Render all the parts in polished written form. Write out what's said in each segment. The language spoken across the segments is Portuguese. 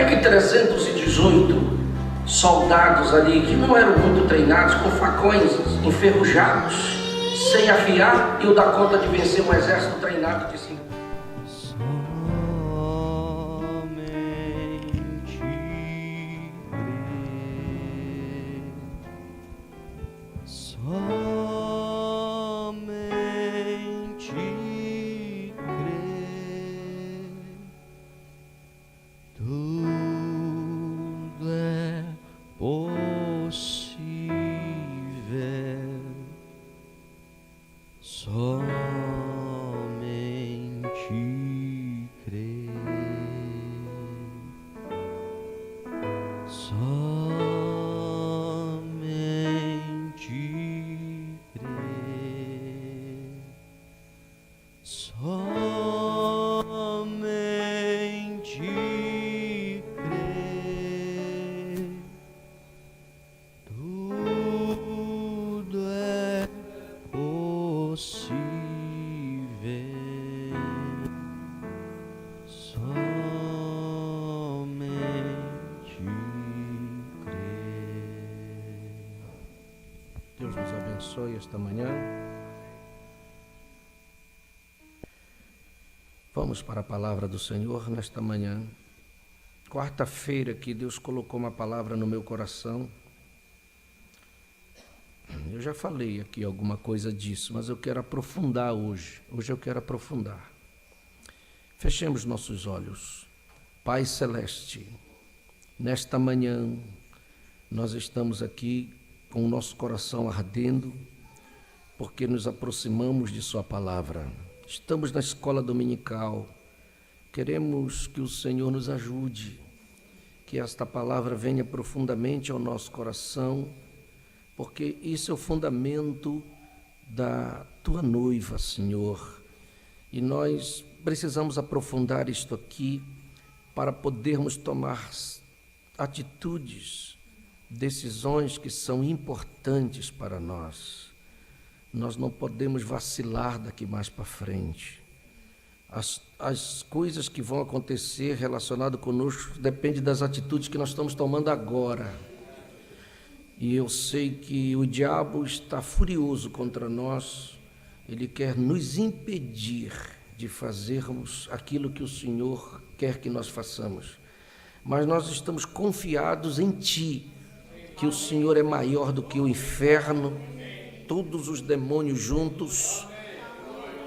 é que 318 soldados ali, que não eram muito treinados, com facões enferrujados, sem afiar, iam dar conta de vencer um exército treinado de 5? Deus nos abençoe esta manhã. Vamos para a palavra do Senhor nesta manhã. Quarta-feira que Deus colocou uma palavra no meu coração. Eu já falei aqui alguma coisa disso, mas eu quero aprofundar hoje. Hoje eu quero aprofundar. Fechemos nossos olhos. Pai Celeste, nesta manhã nós estamos aqui com o nosso coração ardendo, porque nos aproximamos de Sua palavra. Estamos na escola dominical, queremos que o Senhor nos ajude, que esta palavra venha profundamente ao nosso coração, porque isso é o fundamento da Tua noiva, Senhor, e nós precisamos aprofundar isto aqui para podermos tomar atitudes, decisões que são importantes para nós. Nós não podemos vacilar daqui mais para frente. As coisas que vão acontecer relacionadas conosco dependem das atitudes que nós estamos tomando agora. E eu sei que o diabo está furioso contra nós. Ele quer nos impedir de fazermos aquilo que o Senhor quer que nós façamos. Mas nós estamos confiados em Ti, que o Senhor é maior do que o inferno, todos os demônios juntos,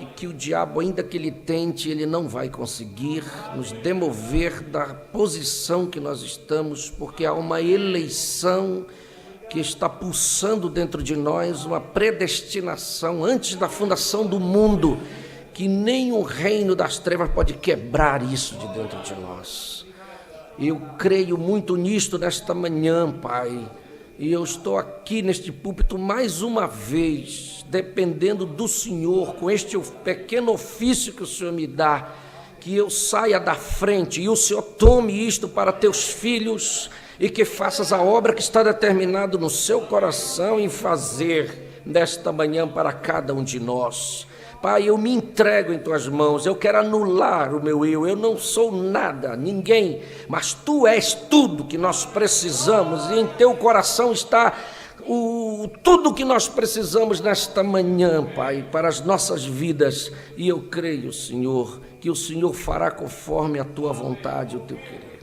e que o diabo, ainda que ele tente, ele não vai conseguir nos demover da posição que nós estamos, porque há uma eleição que está pulsando dentro de nós, uma predestinação antes da fundação do mundo, que nem o reino das trevas pode quebrar isso de dentro de nós. Eu creio muito nisto nesta manhã, Pai, e eu estou aqui neste púlpito mais uma vez, dependendo do Senhor, com este pequeno ofício que o Senhor me dá, que eu saia da frente e o Senhor tome isto para teus filhos e que faças a obra que está determinado no seu coração em fazer nesta manhã para cada um de nós. Pai, eu me entrego em Tuas mãos, eu quero anular o meu eu não sou nada, ninguém, mas Tu és tudo que nós precisamos, e em Teu coração está tudo que nós precisamos nesta manhã, Pai, para as nossas vidas, e eu creio, Senhor, que o Senhor fará conforme a Tua vontade e o Teu querer.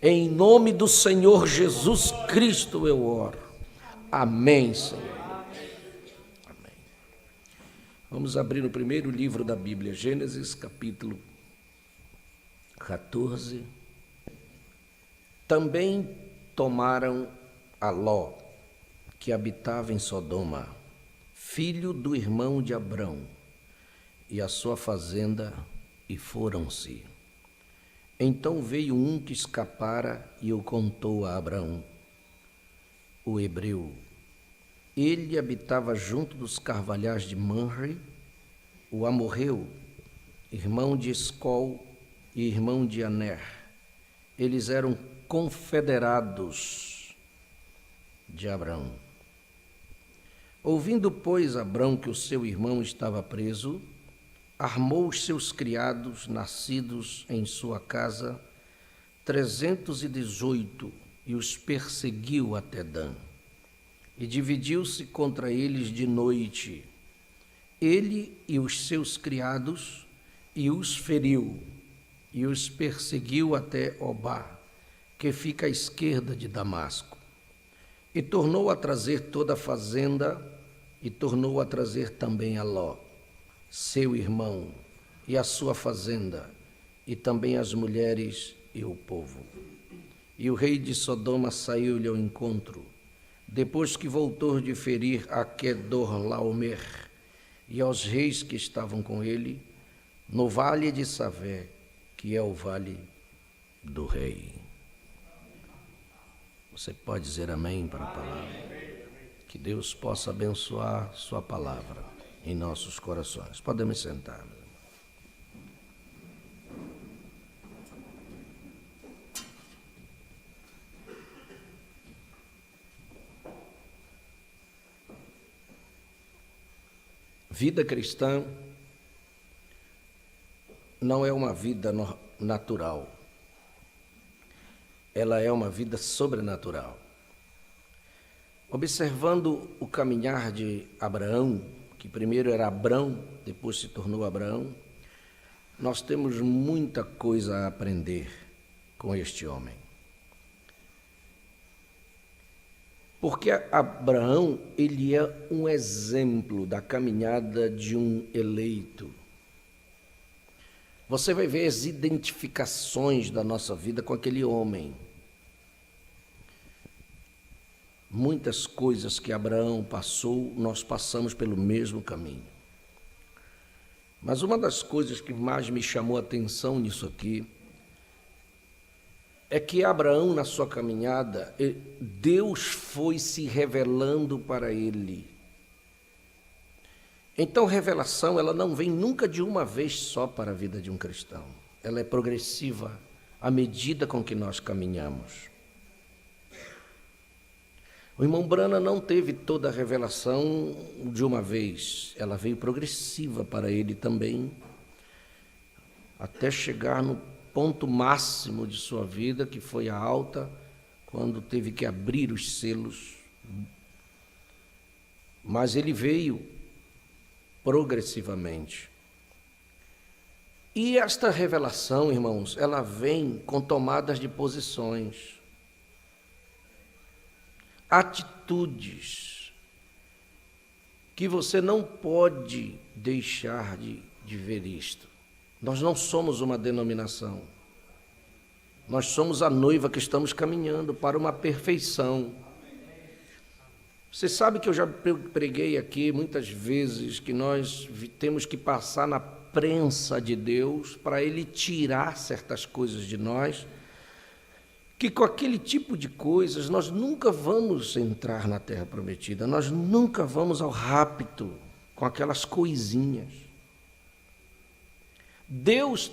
Em nome do Senhor Jesus Cristo eu oro. Amém, Senhor. Vamos abrir o primeiro livro da Bíblia, Gênesis, capítulo 14. Também tomaram a Ló, que habitava em Sodoma, filho do irmão de Abrão, e a sua fazenda, e foram-se. Então veio um que escapara e o contou a Abrão, o hebreu. Ele habitava junto dos carvalhais de Manre, o amorreu, irmão de Escol e irmão de Aner. Eles eram confederados de Abrão. Ouvindo, pois, Abrão que o seu irmão estava preso, armou os seus criados, nascidos em sua casa, 318 e os perseguiu até Dan. E dividiu-se contra eles de noite, ele e os seus criados, e os feriu, e os perseguiu até Obá, que fica à esquerda de Damasco. E tornou a trazer toda a fazenda, e tornou a trazer também a Ló, seu irmão, e a sua fazenda, e também as mulheres e o povo. E o rei de Sodoma saiu-lhe ao encontro, depois que voltou de ferir a Quedorlaomer e aos reis que estavam com ele, no vale de Savé, que é o vale do rei. Você pode dizer amém para a palavra? Que Deus possa abençoar sua palavra em nossos corações. Podemos sentar. Vida cristã não é uma vida natural. Ela é uma vida sobrenatural. Observando o caminhar de Abraão, que primeiro era Abrão, depois se tornou Abraão, nós temos muita coisa a aprender com este homem. Porque Abraão, ele é um exemplo da caminhada de um eleito. Você vai ver as identificações da nossa vida com aquele homem. Muitas coisas que Abraão passou, nós passamos pelo mesmo caminho. Mas uma das coisas que mais me chamou a atenção nisso aqui é que Abraão, na sua caminhada, Deus foi se revelando para ele. Então, revelação, ela não vem nunca de uma vez só para a vida de um cristão. Ela é progressiva à medida com que nós caminhamos. O irmão Brana não teve toda a revelação de uma vez. Ela veio progressiva para ele também, até chegar no ponto máximo de sua vida, que foi a alta, quando teve que abrir os selos. Mas ele veio progressivamente. E esta revelação, irmãos, ela vem com tomadas de posições, atitudes, que você não pode deixar de ver isto. Nós não somos uma denominação. Nós somos a noiva que estamos caminhando para uma perfeição. Você sabe que eu já preguei aqui muitas vezes que nós temos que passar na prensa de Deus para Ele tirar certas coisas de nós, que com aquele tipo de coisas nós nunca vamos entrar na Terra Prometida, nós nunca vamos ao rapto com aquelas coisinhas. Deus,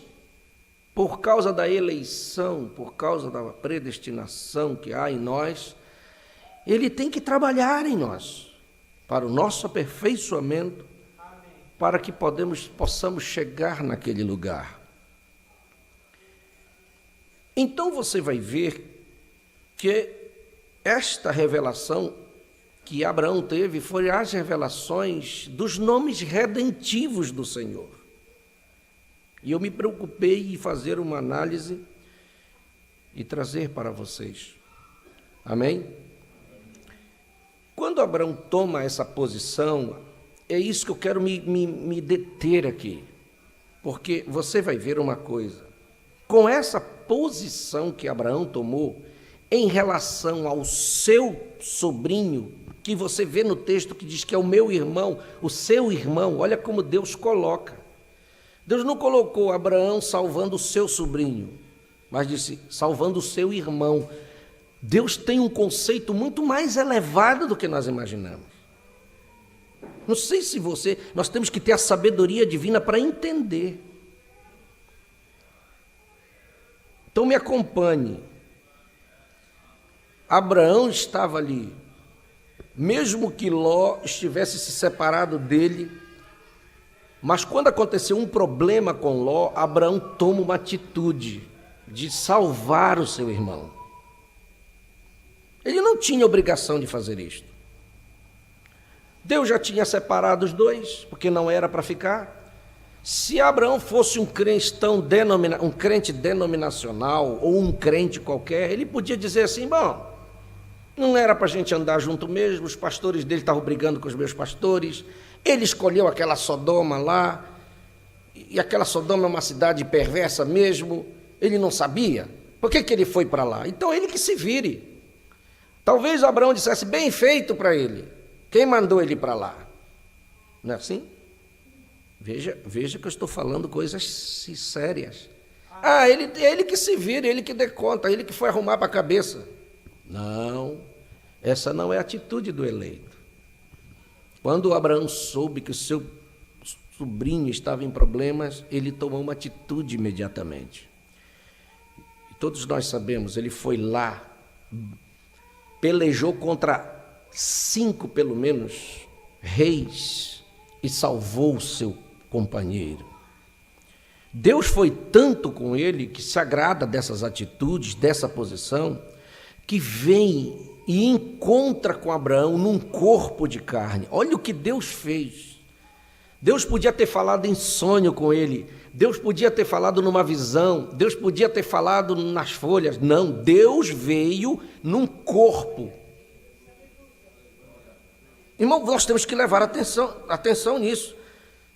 por causa da eleição, por causa da predestinação que há em nós, Ele tem que trabalhar em nós, para o nosso aperfeiçoamento, para que possamos chegar naquele lugar. Então você vai ver que esta revelação que Abraão teve foi as revelações dos nomes redentivos do Senhor. E eu me preocupei em fazer uma análise e trazer para vocês. Amém? Quando Abraão toma essa posição, é isso que eu quero me deter aqui. Porque você vai ver uma coisa. Com essa posição que Abraão tomou em relação ao seu sobrinho, que você vê no texto que diz que é o meu irmão, o seu irmão, olha como Deus coloca. Deus não colocou Abraão salvando o seu sobrinho, mas disse salvando o seu irmão. Deus tem um conceito muito mais elevado do que nós imaginamos. Não sei se nós temos que ter a sabedoria divina para entender. Então me acompanhe. Abraão estava ali, mesmo que Ló estivesse se separado dele, mas quando aconteceu um problema com Ló, Abraão toma uma atitude. de salvar o seu irmão. Ele não tinha obrigação de fazer isto. Deus já tinha separado os dois, porque não era para ficar. Se Abraão fosse um crente denominacional ou um crente qualquer, ele podia dizer assim: bom, não era para a gente andar junto mesmo, os pastores dele estavam brigando com os meus pastores, ele escolheu aquela Sodoma lá, e aquela Sodoma é uma cidade perversa mesmo, ele não sabia, por que ele foi para lá? Então ele que se vire. Talvez Abraão dissesse: bem feito para ele, quem mandou ele para lá? Não é assim? Veja que eu estou falando coisas sérias. Ele que se vira, ele que dê conta, ele que foi arrumar para a cabeça. Não, essa não é a atitude do eleito. Quando Abraão soube que o seu sobrinho estava em problemas, ele tomou uma atitude imediatamente. E todos nós sabemos, ele foi lá, pelejou contra 5, pelo menos, reis e salvou o seu companheiro. Deus foi tanto com ele que se agrada dessas atitudes, dessa posição, que vem e encontra com Abraão num corpo de carne. Olha o que Deus fez. Deus podia ter falado em sonho com ele, Deus podia ter falado numa visão, Deus podia ter falado nas folhas. Não, Deus veio num corpo. Irmão, nós temos que levar atenção nisso.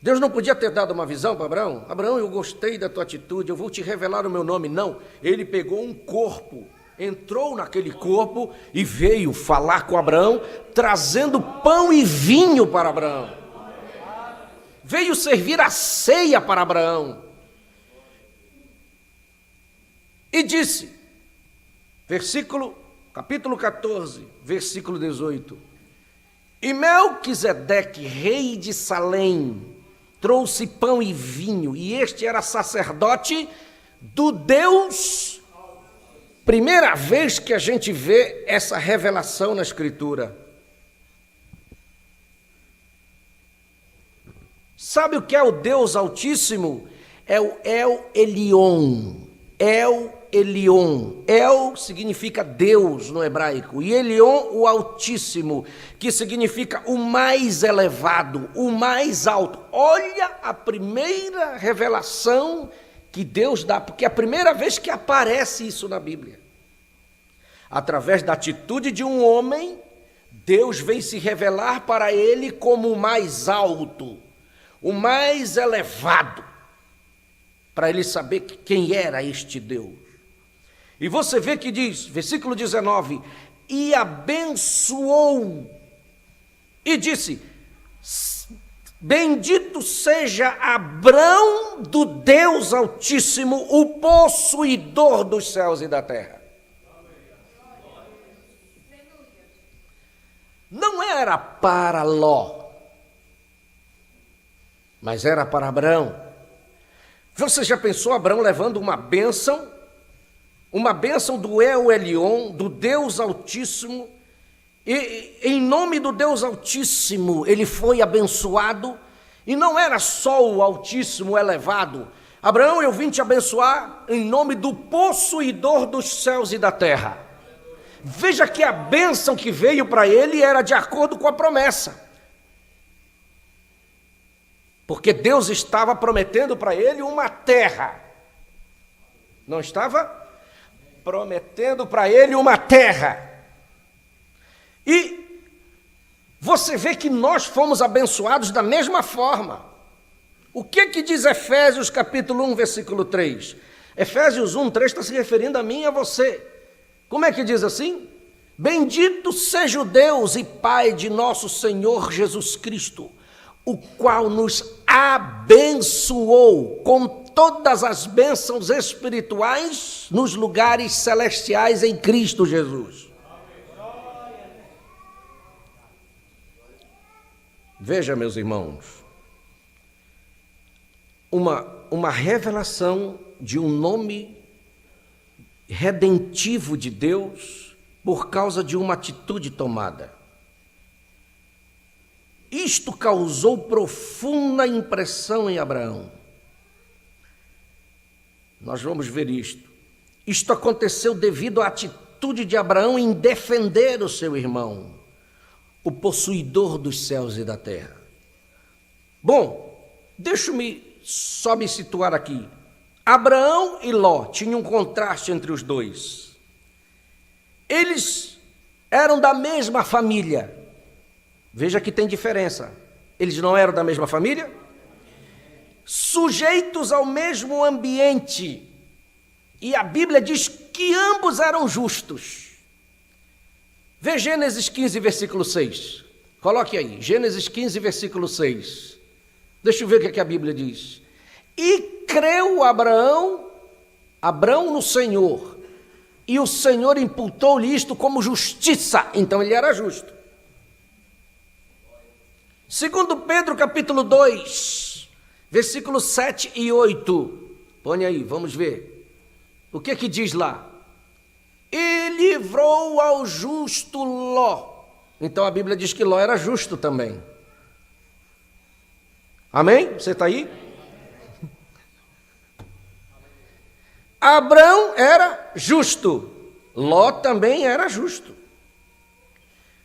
Deus não podia ter dado uma visão para Abraão? Abraão, eu gostei da tua atitude, eu vou te revelar o meu nome. Não, ele pegou um corpo, entrou naquele corpo e veio falar com Abraão, trazendo pão e vinho para Abraão. Veio servir a ceia para Abraão. E disse, capítulo 14, versículo 18: e Melquisedeque, rei de Salém, trouxe pão e vinho, e este era sacerdote do Deus. Primeira vez que a gente vê essa revelação na Escritura. Sabe o que é o Deus Altíssimo? É o El Elyon. El Elyon. El significa Deus no hebraico, e Elyon, o Altíssimo, que significa o mais elevado, o mais alto. Olha a primeira revelação que Deus dá, porque é a primeira vez que aparece isso na Bíblia. Através da atitude de um homem, Deus vem se revelar para ele como o mais alto, o mais elevado, para ele saber quem era este Deus. E você vê que diz, versículo 19: e abençoou, e disse: bendito seja Abrão do Deus Altíssimo, o possuidor dos céus e da terra. Não era para Ló, mas era para Abrão. Você já pensou Abrão levando uma bênção do El Elyon, do Deus Altíssimo, e em nome do Deus Altíssimo ele foi abençoado, e não era só o Altíssimo elevado. Abraão, eu vim te abençoar em nome do possuidor dos céus e da terra. Veja que a bênção que veio para ele era de acordo com a promessa, porque Deus estava prometendo para ele uma terra. Não estava? Prometendo para ele uma terra. E você vê que nós fomos abençoados da mesma forma. O que diz Efésios capítulo 1, versículo 3? Efésios 1, 3 está se referindo a mim e a você. Como é que diz assim? Bendito seja o Deus e Pai de nosso Senhor Jesus Cristo, o qual nos abençoou com todas as bênçãos espirituais nos lugares celestiais em Cristo Jesus. Veja, meus irmãos, uma revelação de um nome redentivo de Deus por causa de uma atitude tomada. Isto causou profunda impressão em Abraão. Nós vamos ver isto. Isto aconteceu devido à atitude de Abraão em defender o seu irmão, o possuidor dos céus e da terra. Bom, deixa-me só me situar aqui. Abraão e Ló tinham um contraste entre os dois. Eles eram da mesma família. Veja que tem diferença. Eles não eram da mesma família? Sujeitos ao mesmo ambiente. E a Bíblia diz que ambos eram justos. Vê Gênesis 15, versículo 6. Coloque aí, Gênesis 15, versículo 6. Deixa eu ver o que a Bíblia diz. E creu Abraão no Senhor, e o Senhor imputou-lhe isto como justiça. Então ele era justo. Segundo Pedro, capítulo 2, versículos 7 e 8. Põe aí, vamos ver. O que diz lá? E livrou ao justo Ló. Então a Bíblia diz que Ló era justo também. Amém? Você está aí? Abraão era justo, Ló também era justo.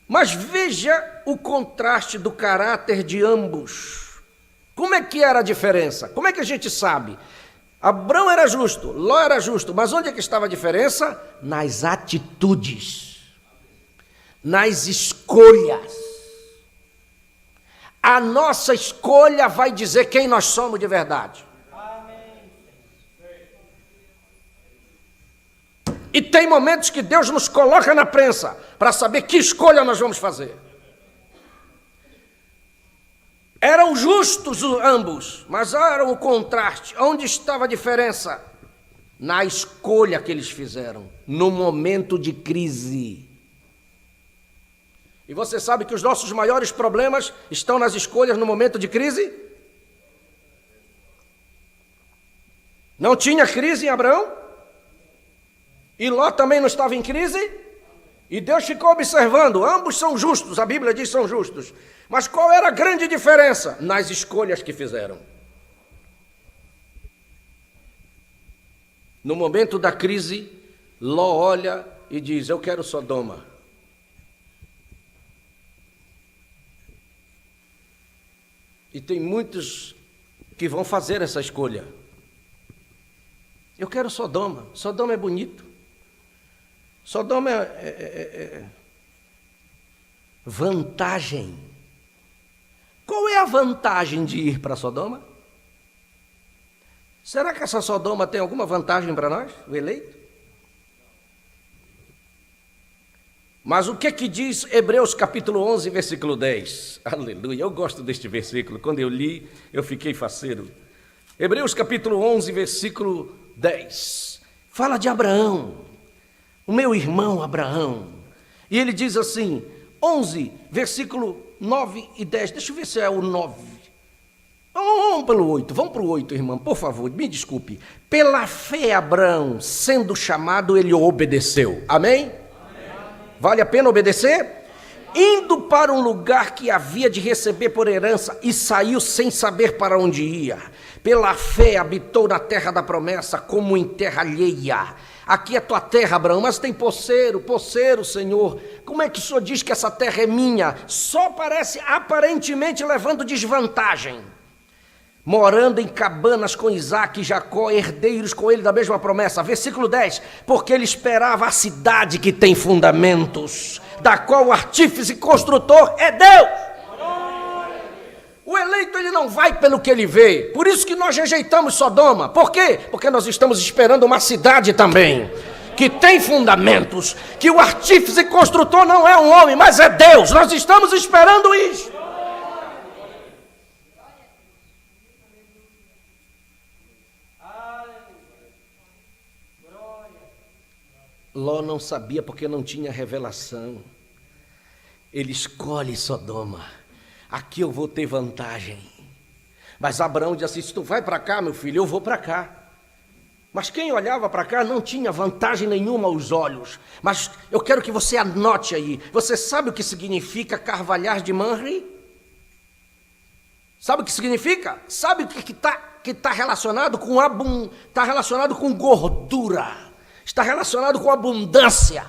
Mas veja o contraste do caráter de ambos. Como é que era a diferença? Como é que a gente sabe? Abraão era justo, Ló era justo, mas onde é que estava a diferença? Nas atitudes, nas escolhas. A nossa escolha vai dizer quem nós somos de verdade. E tem momentos que Deus nos coloca na prensa para saber que escolha nós vamos fazer. Eram justos ambos, mas era o contraste. Onde estava a diferença? Na escolha que eles fizeram, no momento de crise. E você sabe que os nossos maiores problemas estão nas escolhas no momento de crise? Não tinha crise em Abraão? E Ló também não estava em crise? E Deus ficou observando, ambos são justos, a Bíblia diz que são justos. Mas qual era a grande diferença? Nas escolhas que fizeram. No momento da crise, Ló olha e diz, eu quero Sodoma. E tem muitos que vão fazer essa escolha. Eu quero Sodoma. Sodoma é bonito. Sodoma é vantagem. Qual é a vantagem de ir para Sodoma? Será que essa Sodoma tem alguma vantagem para nós, o eleito? Mas o que diz Hebreus capítulo 11, versículo 10? Aleluia, eu gosto deste versículo. Quando eu li, eu fiquei faceiro. Hebreus capítulo 11, versículo 10. Fala de Abraão. O meu irmão Abraão, e ele diz assim, 11, versículo 9 e 10, deixa eu ver se é o 9, vamos para o 8, irmão, por favor, me desculpe. Pela fé Abraão, sendo chamado, ele obedeceu, amém? Vale a pena obedecer? Indo para um lugar que havia de receber por herança, e saiu sem saber para onde ia. Pela fé habitou na terra da promessa, como em terra alheia. Aqui é tua terra, Abraão, mas tem poceiro, Senhor. Como é que o Senhor diz que essa terra é minha? Só parece aparentemente levando desvantagem. Morando em cabanas com Isaque e Jacó, herdeiros com ele da mesma promessa. Versículo 10, porque ele esperava a cidade que tem fundamentos, da qual o artífice e construtor é Deus. O eleito, ele não vai pelo que ele vê. Por isso que nós rejeitamos Sodoma. Por quê? Porque nós estamos esperando uma cidade também, que tem fundamentos, que o artífice e construtor não é um homem, mas é Deus. Nós estamos esperando isso. Ló não sabia porque não tinha revelação. Ele escolhe Sodoma. Aqui eu vou ter vantagem. Mas Abraão disse assim, se tu vai para cá, meu filho, eu vou para cá. Mas quem olhava para cá não tinha vantagem nenhuma aos olhos. Mas eu quero que você anote aí. Você sabe o que significa Carvalhais de Manre? Sabe o que significa? Sabe o que está relacionado com está relacionado com gordura. está relacionado com abundância.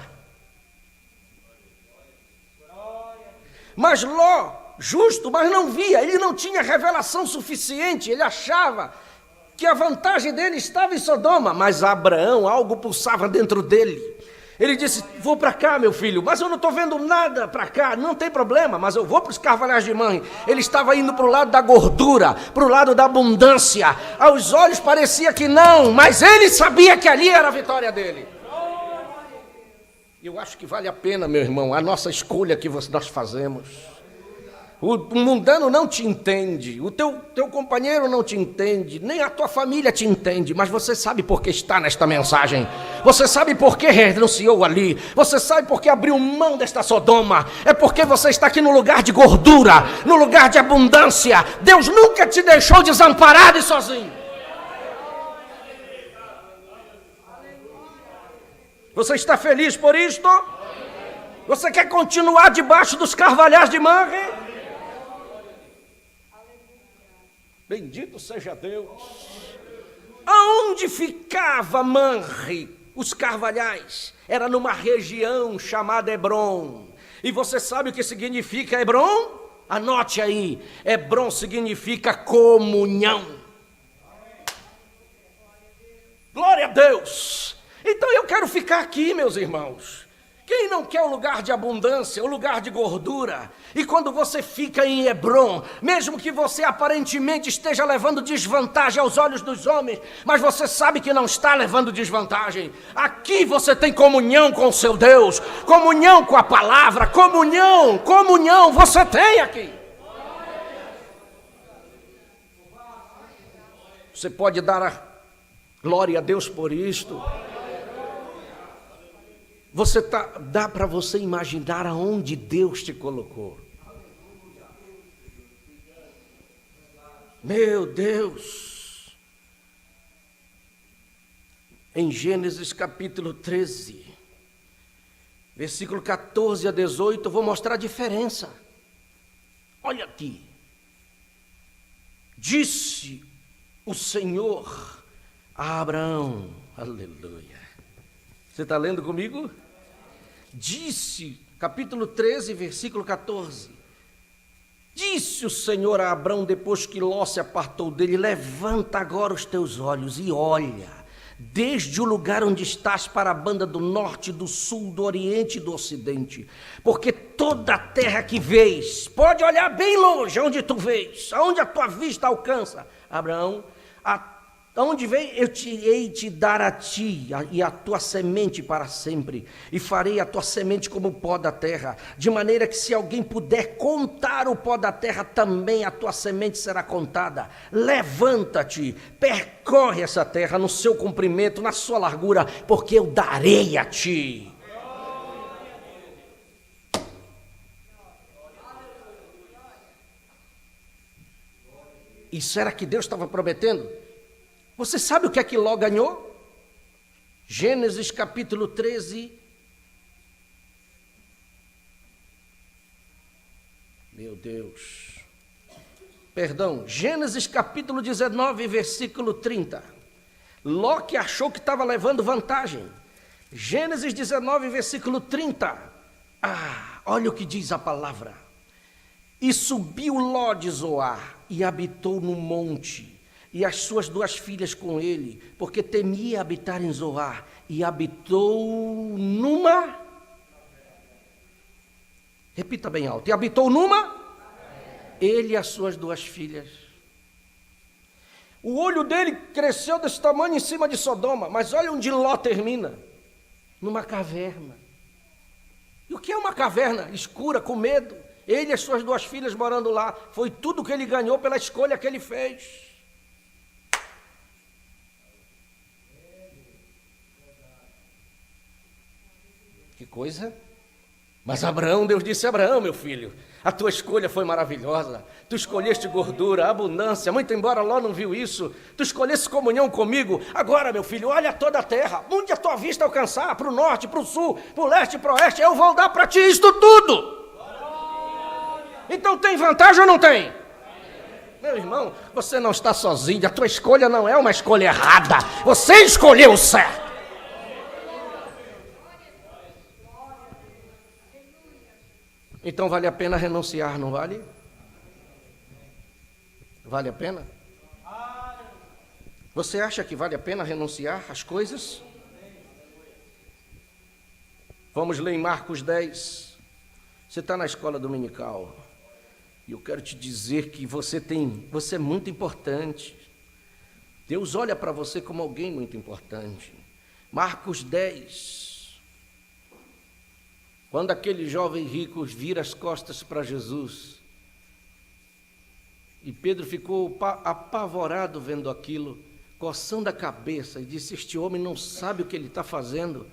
Mas Ló, justo, mas não via, ele não tinha revelação suficiente, ele achava que a vantagem dele estava em Sodoma, mas Abraão, algo pulsava dentro dele. Ele disse, vou para cá, meu filho, mas eu não estou vendo nada para cá, não tem problema, mas eu vou para os carvalhais de Mamre. Ele estava indo para o lado da gordura, para o lado da abundância. Aos olhos parecia que não, mas ele sabia que ali era a vitória dele. Eu acho que vale a pena, meu irmão, a nossa escolha que nós fazemos. O mundano não te entende, o teu companheiro não te entende, nem a tua família te entende, mas você sabe por que está nesta mensagem, você sabe por que renunciou ali, você sabe por que abriu mão desta Sodoma, é porque você está aqui no lugar de gordura, no lugar de abundância. Deus nunca te deixou desamparado e sozinho. Você está feliz por isto? Você quer continuar debaixo dos carvalhais de Mamre? Bendito seja Deus. Aonde ficava Mamre, os carvalhais? Era numa região chamada Hebrom. E você sabe o que significa Hebrom? Anote aí. Hebrom significa comunhão. Glória a Deus. Então eu quero ficar aqui, meus irmãos. Quem não quer o lugar de abundância, o lugar de gordura? E quando você fica em Hebrom, mesmo que você aparentemente esteja levando desvantagem aos olhos dos homens, mas você sabe que não está levando desvantagem. Aqui você tem comunhão com o seu Deus, comunhão com a palavra, comunhão você tem aqui. Você pode dar a glória a Deus por isto. Dá para você imaginar aonde Deus te colocou. Meu Deus! Em Gênesis capítulo 13, versículo 14 a 18, eu vou mostrar a diferença. Olha aqui. Disse o Senhor a Abraão, aleluia. Você está lendo comigo? Disse, capítulo 13, versículo 14. Disse o Senhor a Abraão, depois que Ló se apartou dele, levanta agora os teus olhos e olha, desde o lugar onde estás para a banda do norte, do sul, do oriente e do ocidente, porque toda a terra que vês, pode olhar bem longe, aonde tu vês, aonde a tua vista alcança, Abraão, aonde vem, eu hei de dar a ti e a tua semente para sempre, e farei a tua semente como o pó da terra, de maneira que se alguém puder contar o pó da terra, também a tua semente será contada. Levanta-te, percorre essa terra no seu comprimento, na sua largura, porque eu darei a ti. Isso era que Deus estava prometendo? Você sabe o que é que Ló ganhou? Gênesis capítulo 13. Meu Deus. Perdão, Gênesis capítulo 19, versículo 30. Ló que achou que estava levando vantagem. Gênesis 19, versículo 30. Olha o que diz a palavra. E subiu Ló de Zoar e habitou no monte, e as suas duas filhas com ele, porque temia habitar em Zoar, e habitou numa... Repita bem alto. E habitou numa... Ele e as suas duas filhas. O olho dele cresceu desse tamanho em cima de Sodoma, mas olha onde Ló termina. Numa caverna. E o que é uma caverna? Escura, com medo. Ele e as suas duas filhas morando lá. Foi tudo que ele ganhou pela escolha que ele fez. Que coisa? Mas Abraão, Deus disse: Abraão, meu filho, a tua escolha foi maravilhosa. Tu escolheste gordura, abundância, muito embora Ló não viu isso. Tu escolheste comunhão comigo. Agora, meu filho, olha toda a terra, onde a tua vista alcançar, para o norte, para o sul, para o leste, para o oeste, eu vou dar para ti isto tudo. Então tem vantagem ou não tem? Meu irmão, você não está sozinho, a tua escolha não é uma escolha errada. Você escolheu o certo. Então vale a pena renunciar, não vale? Vale a pena? Você acha que vale a pena renunciar às coisas? Vamos ler em Marcos 10. Você está na escola dominical. E eu quero te dizer que você é muito importante. Deus olha para você como alguém muito importante. Marcos 10. Quando aquele jovem rico vira as costas para Jesus, e Pedro ficou apavorado vendo aquilo, coçando a cabeça, e disse: este homem não sabe o que ele está fazendo.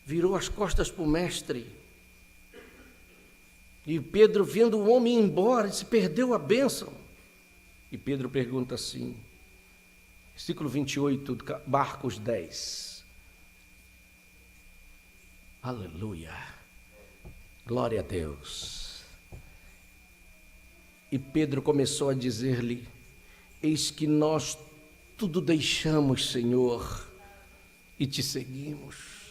Virou as costas para o mestre. E Pedro, vendo o homem ir embora, disse: perdeu a bênção. E Pedro pergunta assim, versículo 28, Marcos 10. Aleluia. Glória a Deus. E Pedro começou a dizer-lhe: eis que nós tudo deixamos, Senhor, e te seguimos.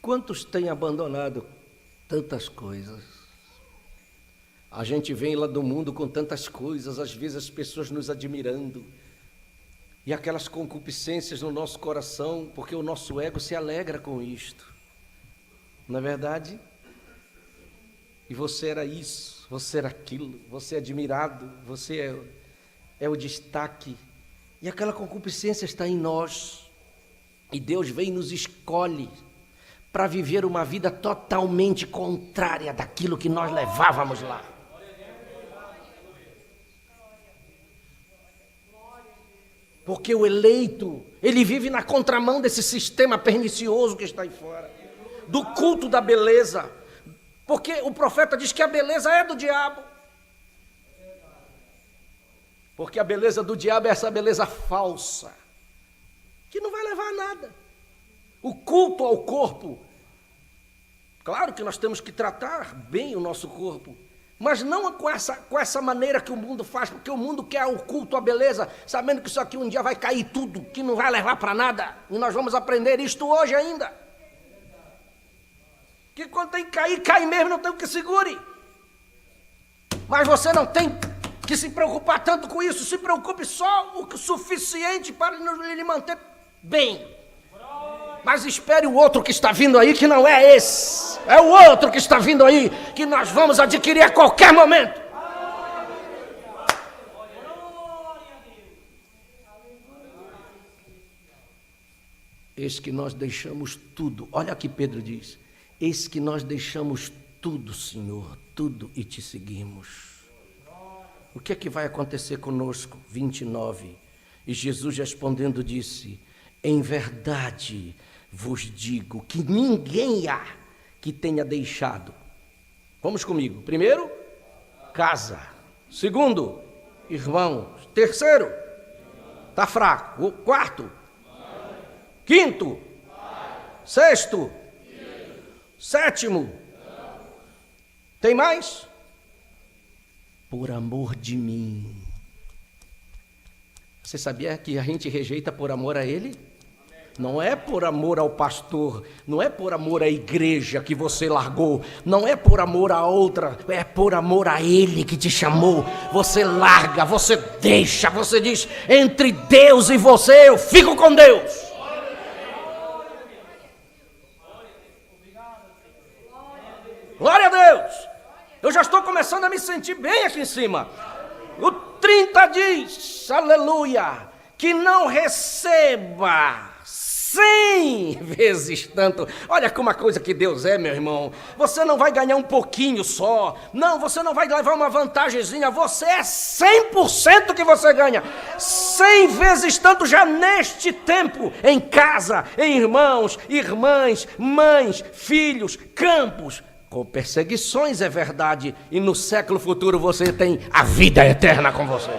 Quantos têm abandonado tantas coisas? A gente vem lá do mundo com tantas coisas, às vezes as pessoas nos admirando, e aquelas concupiscências no nosso coração, porque o nosso ego se alegra com isto. Não é verdade? E você era isso, você era aquilo, você é admirado, você é o destaque, e aquela concupiscência está em nós, e Deus vem e nos escolhe para viver uma vida totalmente contrária daquilo que nós levávamos lá. Porque o eleito, ele vive na contramão desse sistema pernicioso que está aí fora, do culto da beleza, porque o profeta diz que a beleza é do diabo. Porque a beleza do diabo é essa beleza falsa, que não vai levar a nada. O culto ao corpo, claro que nós temos que tratar bem o nosso corpo, mas não com essa maneira que o mundo faz, porque o mundo quer o culto à beleza, sabendo que isso aqui um dia vai cair tudo, que não vai levar para nada, e nós vamos aprender isto hoje ainda, que quando tem que cair, cai mesmo, não tem o que segure, mas você não tem que se preocupar tanto com isso, se preocupe só o suficiente para lhe manter bem. Mas espere o outro que está vindo aí, que não é esse. É o outro que está vindo aí, que nós vamos adquirir a qualquer momento. Eis que nós deixamos tudo. Olha aqui Pedro diz: eis que nós deixamos tudo, Senhor, tudo, e te seguimos. O que é que vai acontecer conosco? 29. E Jesus respondendo disse: em verdade vos digo que ninguém há que tenha deixado. Vamos comigo. Primeiro, casa. Segundo, irmãos. Terceiro, está fraco. Quarto, quinto, sexto, sétimo. Tem mais? Por amor de mim. Você sabia que a gente rejeita por amor a Ele? Não é por amor ao pastor, não é por amor à igreja que você largou, não é por amor a outra, é por amor a Ele que te chamou. Você larga, você deixa, você diz: entre Deus e você, eu fico com Deus. Glória a Deus. Eu já estou começando a me sentir bem aqui em cima. O 30 diz, aleluia, que não receba 100 vezes tanto. Olha como a coisa que Deus é, meu irmão. Você não vai ganhar um pouquinho só. Não, você não vai levar uma vantagemzinha. Você é 100% que você ganha. 100 vezes tanto já neste tempo. Em casa, em irmãos, irmãs, mães, filhos, campos. Com perseguições, é verdade. E no século futuro você tem a vida eterna com você.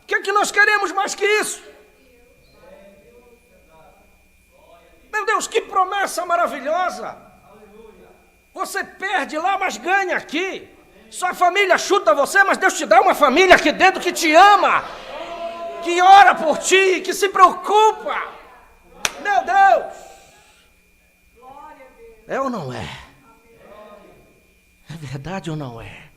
O que é que nós queremos mais que isso? Meu Deus, que promessa maravilhosa! Você perde lá, mas ganha aqui. Sua família chuta você, mas Deus te dá uma família aqui dentro que te ama, que ora por ti, que se preocupa. Meu Deus! É ou não é? É verdade ou não é?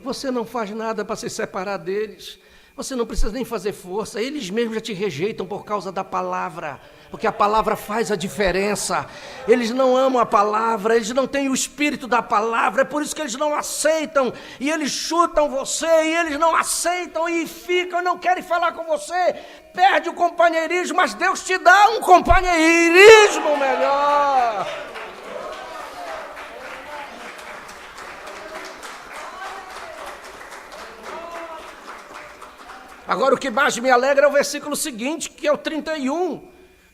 Você não faz nada para se separar deles. Você não precisa nem fazer força. Eles mesmos já te rejeitam por causa da palavra. Porque a palavra faz a diferença. Eles não amam a palavra. Eles não têm o espírito da palavra. É por isso que eles não aceitam. E eles chutam você. E eles não aceitam. E ficam, não querem falar com você. Perde o companheirismo. Mas Deus te dá um companheirismo melhor. Agora o que mais me alegra é o versículo seguinte, que é o 31,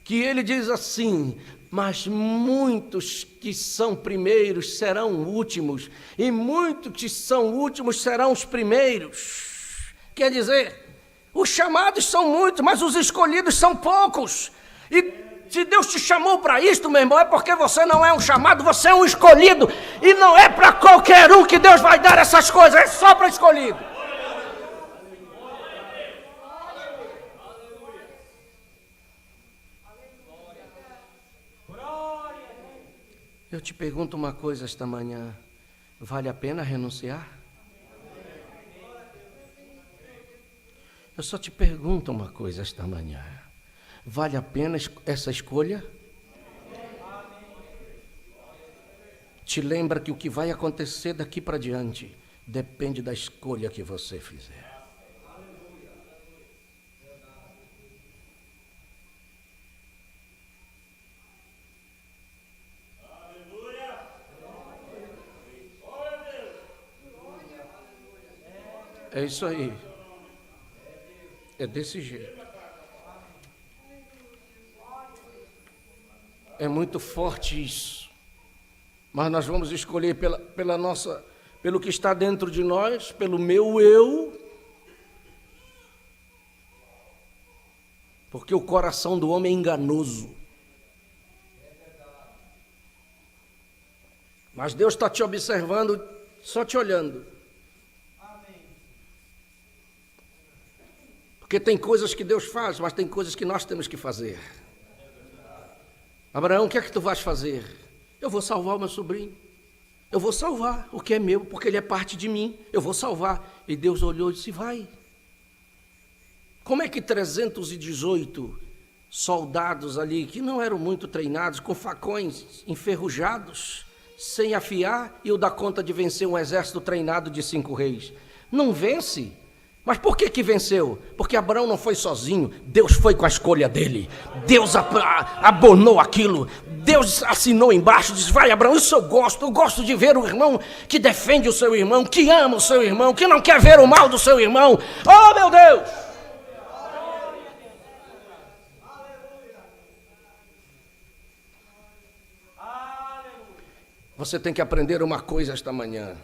que ele diz assim: mas muitos que são primeiros serão últimos, e muitos que são últimos serão os primeiros. Quer dizer, os chamados são muitos, mas os escolhidos são poucos. E se Deus te chamou para isto, meu irmão, é porque você não é um chamado, você é um escolhido. E não é para qualquer um que Deus vai dar essas coisas, é só para escolhido. Eu te pergunto uma coisa esta manhã: vale a pena renunciar? Eu só te pergunto uma coisa esta manhã: vale a pena essa escolha? Te lembra que o que vai acontecer daqui para diante depende da escolha que você fizer. É isso aí. É desse jeito. É muito forte isso. Mas nós vamos escolher pelo que está dentro de nós, pelo meu eu. Porque o coração do homem é enganoso. Mas Deus está te observando, só te olhando. Porque tem coisas que Deus faz, mas tem coisas que nós temos que fazer. Abraão, o que é que tu vais fazer? Eu vou salvar o meu sobrinho. Eu vou salvar o que é meu, porque ele é parte de mim. Eu vou salvar. E Deus olhou e disse: vai. Como é que 318 soldados ali, que não eram muito treinados, com facões enferrujados, sem afiar, iam dar conta de vencer um exército treinado de 5 reis? Não vence. Mas por que venceu? Porque Abraão não foi sozinho, Deus foi com a escolha dele. Deus abonou aquilo, Deus assinou embaixo, disse: vai Abraão, isso eu gosto de ver o irmão que defende o seu irmão, que ama o seu irmão, que não quer ver o mal do seu irmão. Oh meu Deus! Você tem que aprender uma coisa esta manhã.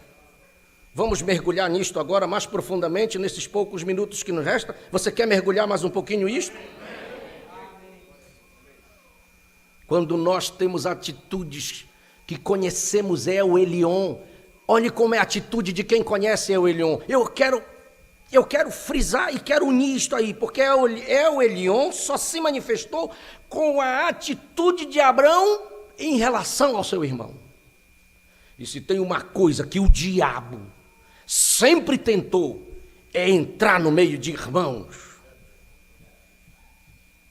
Vamos mergulhar nisto agora mais profundamente, nesses poucos minutos que nos restam. Você quer mergulhar mais um pouquinho nisto? Quando nós temos atitudes que conhecemos El Elyon, olhe como é a atitude de quem conhece El Elyon. Eu quero frisar e quero unir isto aí, porque El Elyon só se manifestou com a atitude de Abraão em relação ao seu irmão. E se tem uma coisa que o diabo sempre tentou, é entrar no meio de irmãos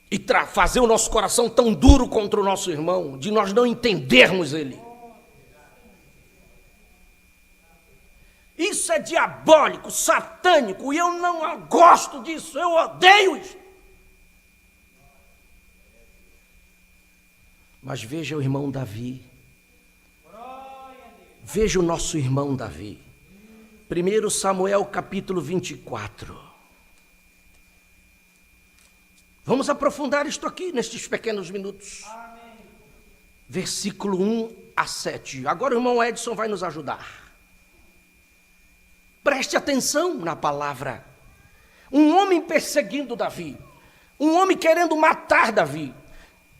e fazer o nosso coração tão duro contra o nosso irmão, de nós não entendermos ele. Isso é diabólico, satânico, e eu não gosto disso, eu odeio isso. Mas veja o irmão Davi. Veja o nosso irmão Davi. 1 Samuel capítulo 24. Vamos aprofundar isto aqui nestes pequenos minutos. Amém. Versículo 1 a 7. Agora o irmão Edson vai nos ajudar. Preste atenção na palavra. Um homem perseguindo Davi. Um homem querendo matar Davi.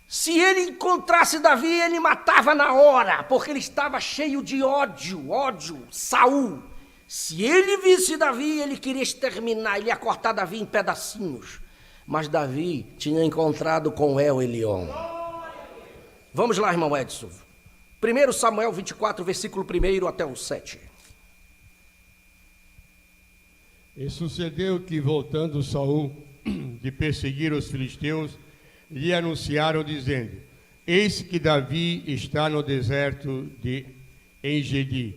Se ele encontrasse Davi, ele matava na hora, porque ele estava cheio de ódio, Saul. Se ele visse Davi, ele queria exterminar, ele ia cortar Davi em pedacinhos. Mas Davi tinha encontrado com El-Elion. Vamos lá, irmão Edson. 1 Samuel 24, versículo 1 até o 7. E sucedeu que, voltando Saul de perseguir os filisteus, lhe anunciaram, dizendo: eis que Davi está no deserto de Engedi.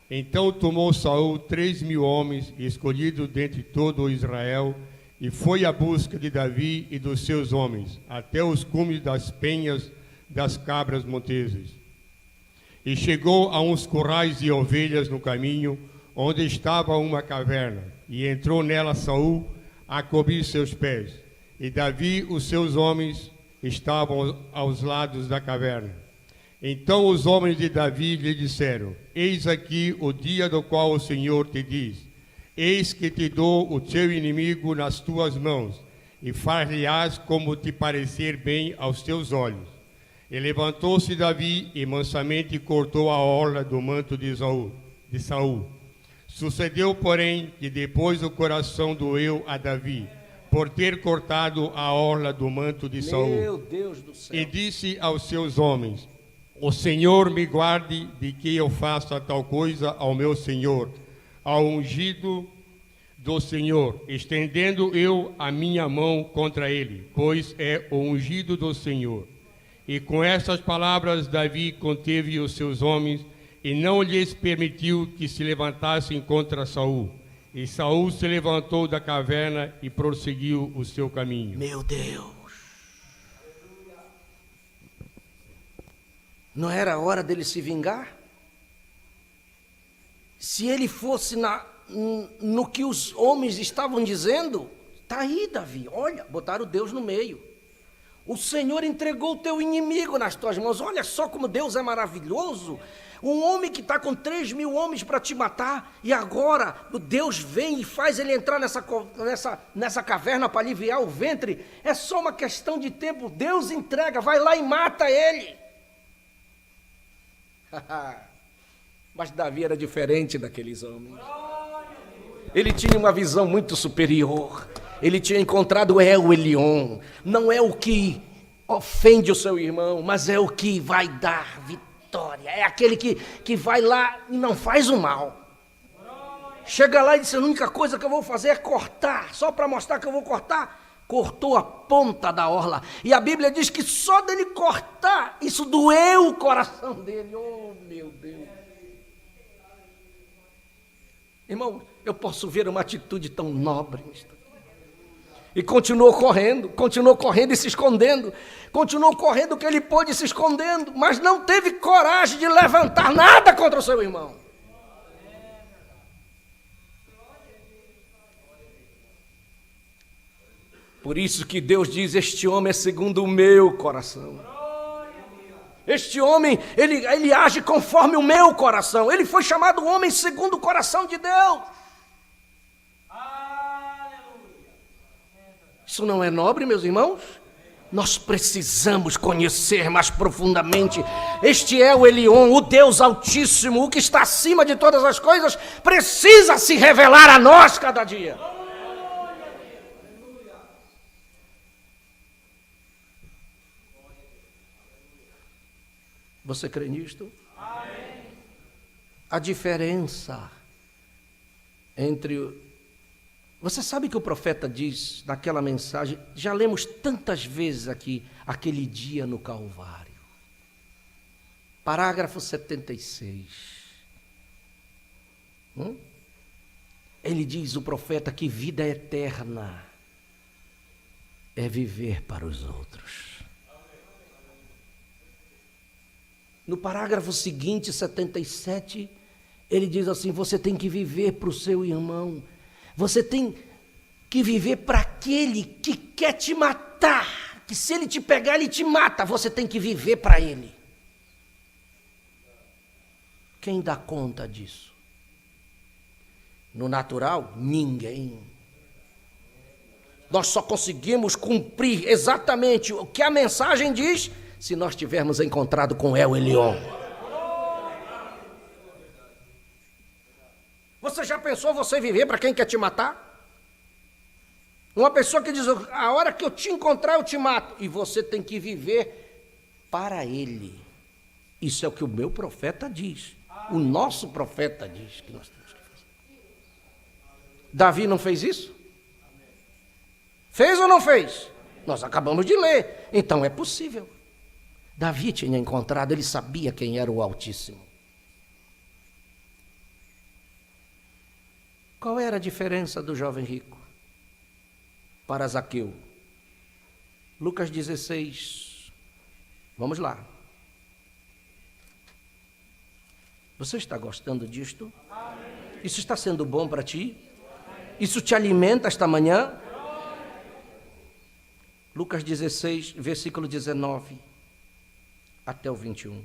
Então tomou Saul 3.000 homens, escolhidos dentre todo o Israel, e foi à busca de Davi e dos seus homens, até os cumes das penhas das cabras montesas. E chegou a uns currais de ovelhas no caminho, onde estava uma caverna, e entrou nela Saul a cobrir seus pés. E Davi, os seus homens, estavam aos lados da caverna. Então os homens de Davi lhe disseram: eis aqui o dia do qual o Senhor te diz: eis que te dou o teu inimigo nas tuas mãos, e far-lhe-ás como te parecer bem aos teus olhos. E levantou-se Davi e mansamente cortou a orla do manto de Saul. Sucedeu, porém, que depois o coração doeu a Davi, por ter cortado a orla do manto de Saul. Meu Deus do céu. E disse aos seus homens: o Senhor me guarde de que eu faça tal coisa ao meu Senhor, ao ungido do Senhor, estendendo eu a minha mão contra ele, pois é o ungido do Senhor. E com estas palavras Davi conteve os seus homens, e não lhes permitiu que se levantassem contra Saul. E Saul se levantou da caverna e prosseguiu o seu caminho. Meu Deus! Não era a hora dele se vingar? Se ele fosse no que os homens estavam dizendo, tá aí, Davi, olha, botaram Deus no meio. O Senhor entregou o teu inimigo nas tuas mãos. Olha só como Deus é maravilhoso. Um homem que está com 3.000 homens para te matar, e agora Deus vem e faz ele entrar nessa caverna para aliviar o ventre. É só uma questão de tempo. Deus entrega, vai lá e mata ele. Mas Davi era diferente daqueles homens. Ele tinha uma visão muito superior. Ele tinha encontrado El-Elion. Não é o que ofende o seu irmão, mas é o que vai dar vitória. É aquele que vai lá e não faz o mal. Chega lá e diz: a única coisa que eu vou fazer é cortar, só para mostrar que eu vou cortar. Cortou a ponta da orla. E a Bíblia diz que só dele cortar, isso doeu o coração dele. Oh, meu Deus. Irmão, eu posso ver uma atitude tão nobre nisto. E continuou correndo e se escondendo. Continuou correndo o que ele pôde, se escondendo, mas não teve coragem de levantar nada contra o seu irmão. Por isso que Deus diz: este homem é segundo o meu coração. Este homem, ele age conforme o meu coração. Ele foi chamado homem segundo o coração de Deus. Isso não é nobre, meus irmãos? Nós precisamos conhecer mais profundamente. Este é o El-Elion, o Deus Altíssimo, o que está acima de todas as coisas, precisa se revelar a nós cada dia. Você crê nisto? Amém. A diferença entre... Você sabe que o profeta diz naquela mensagem, já lemos tantas vezes aqui, aquele dia no Calvário. Parágrafo 76. Ele diz, o profeta, que vida eterna é viver para os outros. No parágrafo seguinte, 77, ele diz assim: você tem que viver para o seu irmão. Você tem que viver para aquele que quer te matar, que se ele te pegar, ele te mata. Você tem que viver para ele. Quem dá conta disso? No natural, ninguém. Nós só conseguimos cumprir exatamente o que a mensagem diz se nós tivermos encontrado com El Elyon. Você já pensou você viver para quem quer te matar? Uma pessoa que diz, a hora que eu te encontrar eu te mato. E você tem que viver para ele. Isso é o que o meu profeta diz. O nosso profeta diz que nós temos que fazer. Davi não fez isso? Fez ou não fez? Nós acabamos de ler. Então é possível. Davi tinha encontrado, ele sabia quem era o Altíssimo. Qual era a diferença do jovem rico para Zaqueu? Lucas 16. Vamos lá. Você está gostando disto? Isso está sendo bom para ti? Isso te alimenta esta manhã? Lucas 16, versículo 19 até o 21.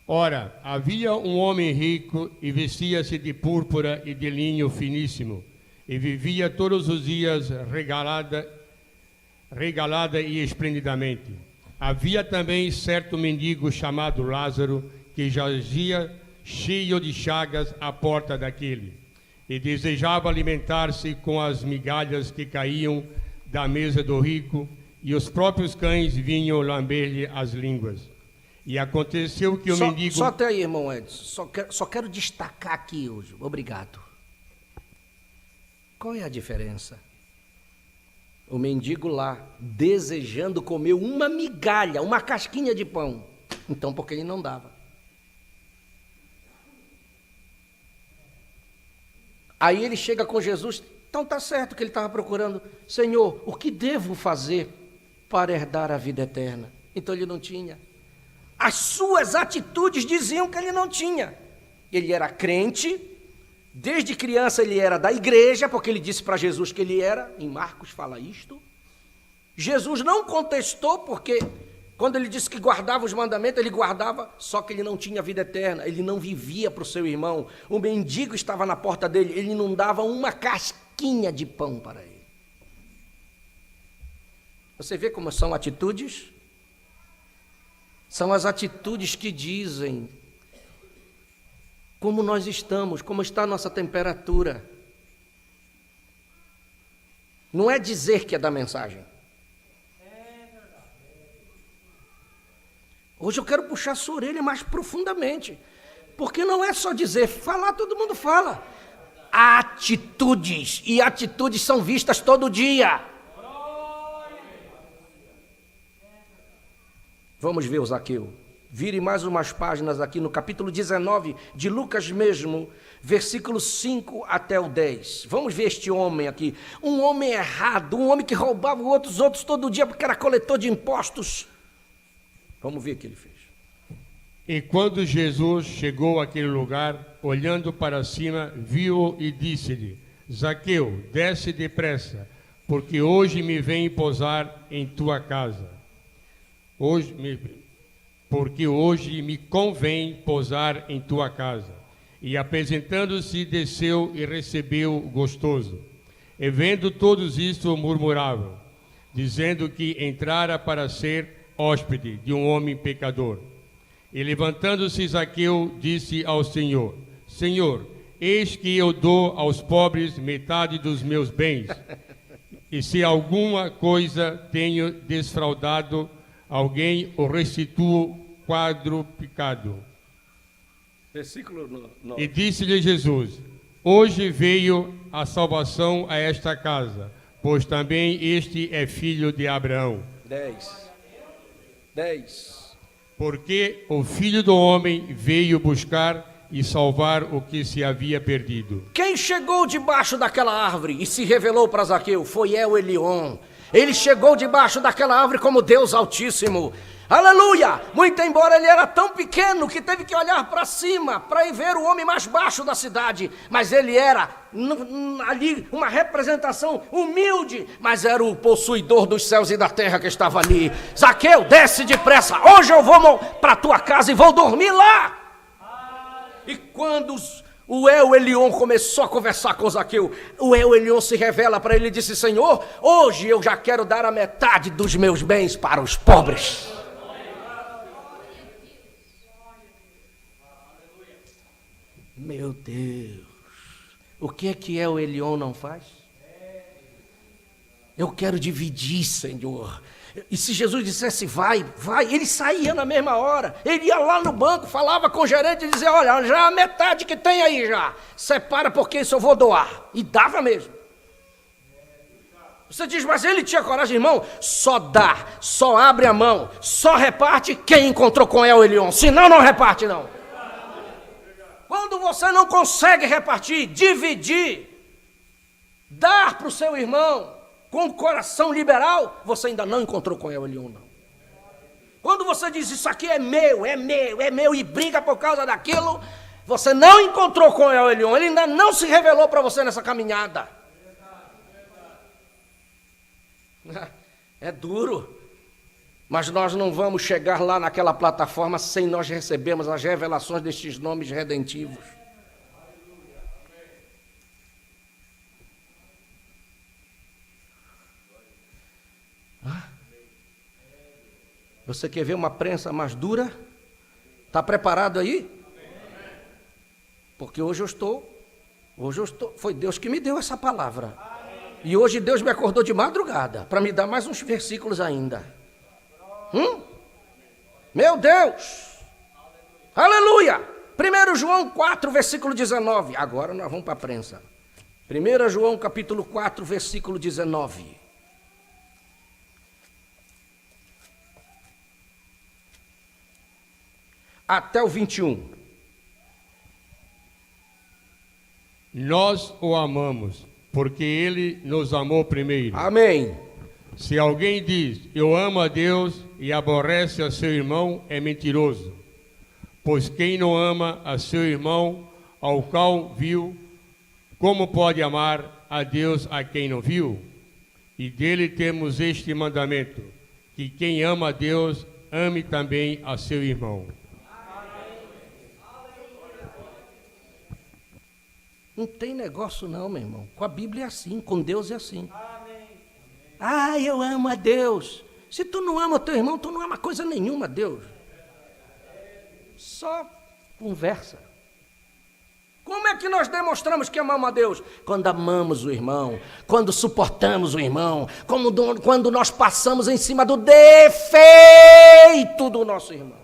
Ora, havia um homem rico e vestia-se de púrpura e de linho finíssimo, e vivia todos os dias regalada e esplendidamente. Havia também certo mendigo chamado Lázaro, que jazia cheio de chagas à porta daquele, e desejava alimentar-se com as migalhas que caíam da mesa do rico, e os próprios cães vinham lamber-lhe as línguas. E aconteceu que o mendigo... Só até aí, irmão Edson. Só quero destacar aqui hoje. Obrigado. Qual é a diferença? O mendigo lá, desejando comer uma migalha, uma casquinha de pão. Então, porque ele não dava. Aí ele chega com Jesus. Então tá certo que ele estava procurando. Senhor, o que devo fazer para herdar a vida eterna? Então ele não tinha. As suas atitudes diziam que ele não tinha. Ele era crente, desde criança ele era da igreja, porque ele disse para Jesus que ele era, em Marcos fala isto. Jesus não contestou, porque quando ele disse que guardava os mandamentos, ele guardava, só que ele não tinha vida eterna, ele não vivia para o seu irmão. O mendigo estava na porta dele, ele não dava uma casquinha de pão para ele. Você vê como são atitudes? São as atitudes que dizem como nós estamos, como está a nossa temperatura. Não é dizer que é da mensagem. Hoje eu quero puxar a sua orelha mais profundamente, porque não é só dizer, falar todo mundo fala. Atitudes, e atitudes são vistas todo dia. Vamos ver o Zaqueu. Vire mais umas páginas aqui no capítulo 19 de Lucas mesmo, versículo 5 até o 10. Vamos ver este homem aqui. Um homem errado, um homem que roubava os outros todo dia porque era coletor de impostos. Vamos ver o que ele fez. E quando Jesus chegou àquele lugar, olhando para cima, viu-o e disse-lhe: Zaqueu, desce depressa, porque hoje me vem posar em tua casa. Porque hoje me convém posar em tua casa. E apresentando-se, desceu e recebeu gostoso. E vendo todos isto, murmuravam, dizendo que entrara para ser hóspede de um homem pecador. E levantando-se Zaqueu, disse ao Senhor: Senhor, eis que eu dou aos pobres metade dos meus bens. E se alguma coisa tenho desfraudado alguém, o restituo quadruplicado. Versículo 9. E disse-lhe Jesus: Hoje veio a salvação a esta casa, pois também este é filho de Abraão. 10. Porque o Filho do Homem veio buscar e salvar o que se havia perdido. Quem chegou debaixo daquela árvore e se revelou para Zaqueu foi El Elyon. Ele chegou debaixo daquela árvore como Deus Altíssimo. Aleluia! Muito embora ele era tão pequeno que teve que olhar para cima para ir ver o homem mais baixo da cidade. Mas ele era ali uma representação humilde, mas era o possuidor dos céus e da terra que estava ali. Zaqueu, desce depressa. Hoje eu vou para a tua casa e vou dormir lá. E quando o El Elyon começou a conversar com Zaqueu, o El Elyon se revela para ele e disse: Senhor, hoje eu já quero dar a metade dos meus bens para os pobres. Meu Deus, o que é que El Elyon não faz? Eu quero dividir, Senhor. E se Jesus dissesse vai, ele saía na mesma hora. Ele ia lá no banco, falava com o gerente e dizia: olha, já a metade que tem aí já, separa porque isso eu vou doar. E dava mesmo. Você diz: mas ele tinha coragem, irmão? Só dá, só abre a mão, só reparte quem encontrou com El Elyon. Senão não reparte não. Quando você não consegue repartir, dividir, dar para o seu irmão com o coração liberal, você ainda não encontrou com El Elyon, não. Quando você diz: isso aqui é meu, e briga por causa daquilo, você não encontrou com El Elyon, ele ainda não se revelou para você nessa caminhada. É duro, mas nós não vamos chegar lá naquela plataforma sem nós recebermos as revelações destes nomes redentivos. Você quer ver uma prensa mais dura? Está preparado aí? Porque hoje eu estou, foi Deus que me deu essa palavra. E hoje Deus me acordou de madrugada para me dar mais uns versículos ainda. Meu Deus! Aleluia! 1 João 4, versículo 19. Agora nós vamos para a prensa. 1 João capítulo 4, versículo 19. Até o 21. Nós o amamos, porque ele nos amou primeiro. Amém. Se alguém diz: eu amo a Deus e aborrece a seu irmão, é mentiroso. Pois quem não ama a seu irmão, ao qual viu, como pode amar a Deus a quem não viu? E dele temos este mandamento: que quem ama a Deus, ame também a seu irmão. Não tem negócio não, meu irmão. Com a Bíblia é assim, com Deus é assim. Amém. Eu amo a Deus. Se tu não ama o teu irmão, tu não ama coisa nenhuma a Deus. Só conversa. Como é que nós demonstramos que amamos a Deus? Quando amamos o irmão, quando suportamos o irmão, quando nós passamos em cima do defeito do nosso irmão.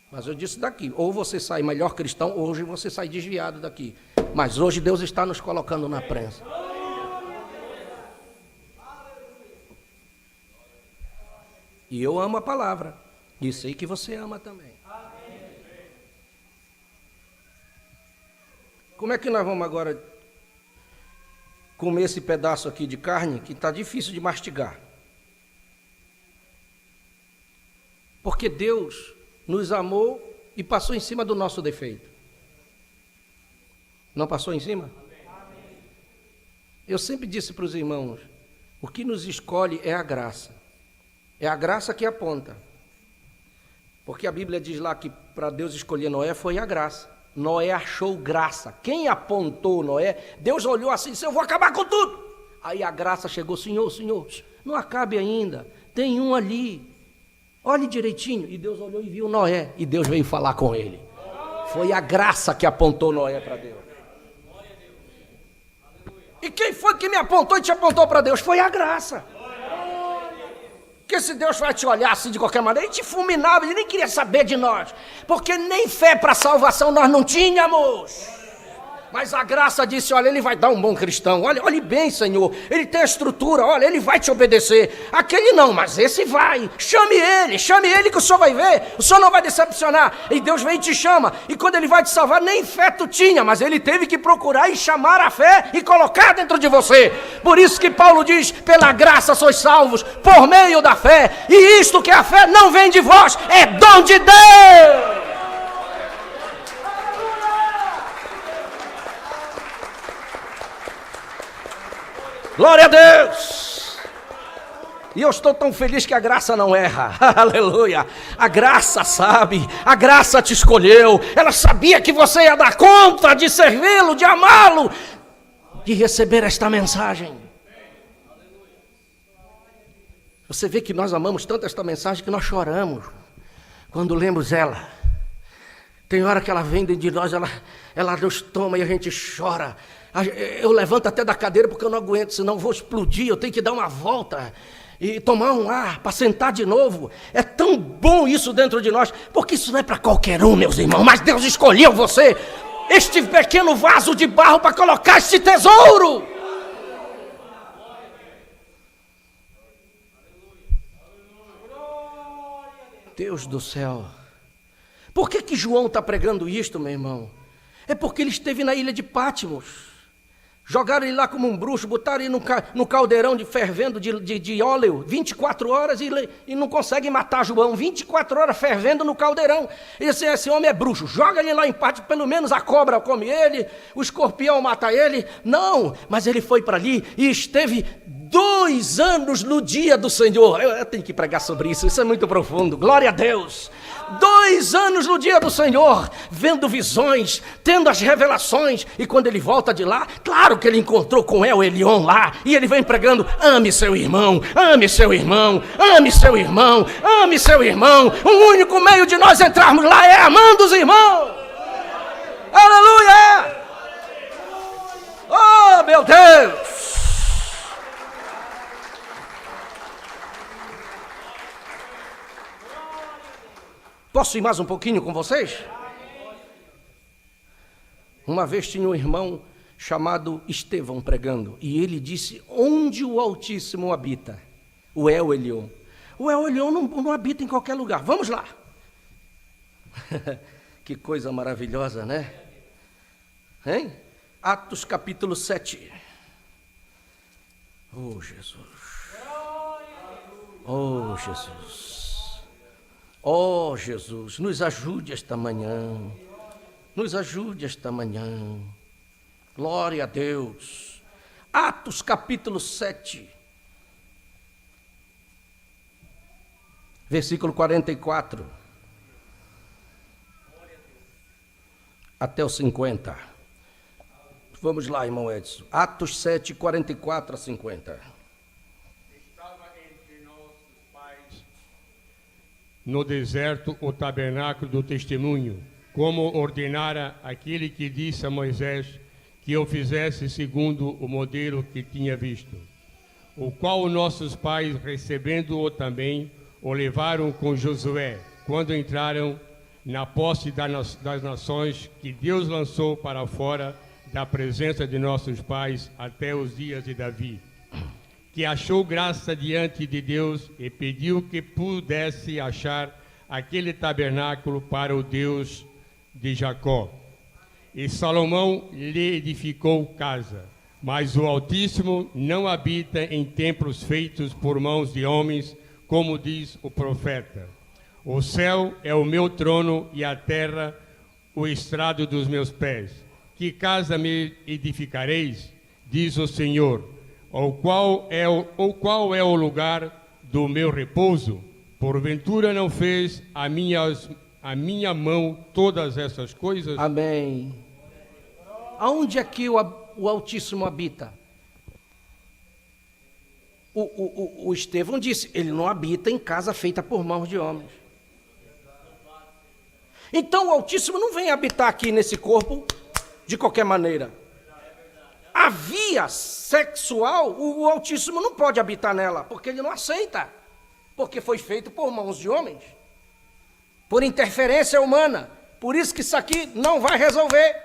Mas eu disse daqui, ou você sai melhor cristão, ou hoje você sai desviado daqui. Mas hoje Deus está nos colocando na prensa. E eu amo a palavra, e sei que você ama também. Como é que nós vamos agora comer esse pedaço aqui de carne que está difícil de mastigar? Porque Deus nos amou e passou em cima do nosso defeito. Não passou em cima? Eu sempre disse para os irmãos, o que nos escolhe é a graça. É a graça que aponta. Porque a Bíblia diz lá que para Deus escolher Noé foi a graça. Noé achou graça. Quem apontou Noé? Deus olhou assim e disse: eu vou acabar com tudo. Aí a graça chegou: Senhor, não acabe ainda. Tem um ali. Olhe direitinho. E Deus olhou e viu Noé. E Deus veio falar com ele. Foi a graça que apontou Noé para Deus. E quem foi que me apontou e te apontou para Deus? Foi a graça. Porque se Deus vai te olhar assim de qualquer maneira, ele te fulminava, ele nem queria saber de nós. Porque nem fé para salvação nós não tínhamos. Mas a graça disse: olha, ele vai dar um bom cristão, olhe bem, Senhor, ele tem a estrutura, olha, ele vai te obedecer. Aquele não, mas esse vai. Chame ele que o Senhor vai ver, o Senhor não vai decepcionar. E Deus vem e te chama, e quando ele vai te salvar, nem fé tu tinha, mas ele teve que procurar e chamar a fé e colocar dentro de você. Por isso que Paulo diz: pela graça sois salvos, por meio da fé. E isto que é a fé não vem de vós, é dom de Deus. Glória a Deus! E eu estou tão feliz que a graça não erra. Aleluia. A graça sabe, a graça te escolheu. Ela sabia que você ia dar conta de servi-lo, de amá-lo, de receber esta mensagem. Você vê que nós amamos tanto esta mensagem que nós choramos quando lemos ela. Tem hora que ela vem dentro de nós, ela nos toma e a gente chora. Eu levanto até da cadeira porque eu não aguento, senão eu vou explodir, eu tenho que dar uma volta e tomar um ar para sentar de novo. É tão bom isso dentro de nós, porque isso não é para qualquer um, meus irmãos, mas Deus escolheu você, este pequeno vaso de barro, para colocar este tesouro. Deus do céu. Por que João está pregando isto, meu irmão? É porque ele esteve na ilha de Pátimos. Jogaram ele lá como um bruxo, botaram ele no caldeirão fervendo de óleo, 24 horas, e não conseguem matar João, 24 horas fervendo no caldeirão. E assim, esse homem é bruxo, joga ele lá em Pátimos, pelo menos a cobra come ele, o escorpião mata ele. Não, mas ele foi para ali e esteve 2 anos no dia do Senhor. Eu tenho que pregar sobre isso, isso é muito profundo, glória a Deus. 2 anos no dia do Senhor, vendo visões, tendo as revelações, e quando ele volta de lá, claro que ele encontrou com El Elyon lá, e ele vem pregando: ame seu irmão, ame seu irmão, ame seu irmão, ame seu irmão. O único meio de nós entrarmos lá é amando os irmãos. Aleluia! Oh, meu Deus! Posso ir mais um pouquinho com vocês? Uma vez tinha um irmão chamado Estevão pregando, e ele disse: onde o Altíssimo habita? O El Elyon. O El Elyon não habita em qualquer lugar. Vamos lá. Que coisa maravilhosa, né? Hein? Atos capítulo 7. Oh, Jesus. Oh, Jesus. Oh, Jesus, nos ajude esta manhã, nos ajude esta manhã, glória a Deus. Atos capítulo 7, versículo 44, até o 50. Vamos lá, irmão Edson, Atos 7, 44 a 50. No deserto o tabernáculo do testemunho, como ordenara aquele que disse a Moisés que o fizesse segundo o modelo que tinha visto, o qual nossos pais, recebendo-o também, o levaram com Josué, quando entraram na posse das nações que Deus lançou para fora da presença de nossos pais até os dias de Davi, que achou graça diante de Deus e pediu que pudesse achar aquele tabernáculo para o Deus de Jacó. E Salomão lhe edificou casa, mas o Altíssimo não habita em templos feitos por mãos de homens, como diz o profeta. O céu é o meu trono e a terra o estrado dos meus pés. Que casa me edificareis? Diz o Senhor. Ou qual é o lugar do meu repouso? Porventura não fez a minha mão todas essas coisas? Amém. Aonde é que o Altíssimo habita? O Estevão disse: ele não habita em casa feita por mãos de homens. Então o Altíssimo não vem habitar aqui nesse corpo de qualquer maneira. A via sexual, o Altíssimo não pode habitar nela, porque ele não aceita, porque foi feito por mãos de homens, por interferência humana. Por isso que isso aqui não vai resolver.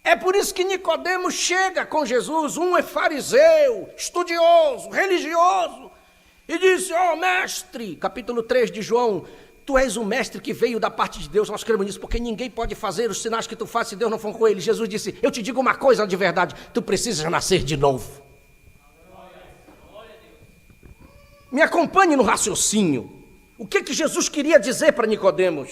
É por isso que Nicodemos chega com Jesus, um é fariseu, estudioso, religioso, e disse: ó, mestre, capítulo 3 de João, tu és o mestre que veio da parte de Deus. Nós cremos nisso, porque ninguém pode fazer os sinais que tu fazes se Deus não for com ele. Jesus disse: eu te digo uma coisa de verdade, tu precisas nascer de novo. Me acompanhe no raciocínio. O que Jesus queria dizer para Nicodemos?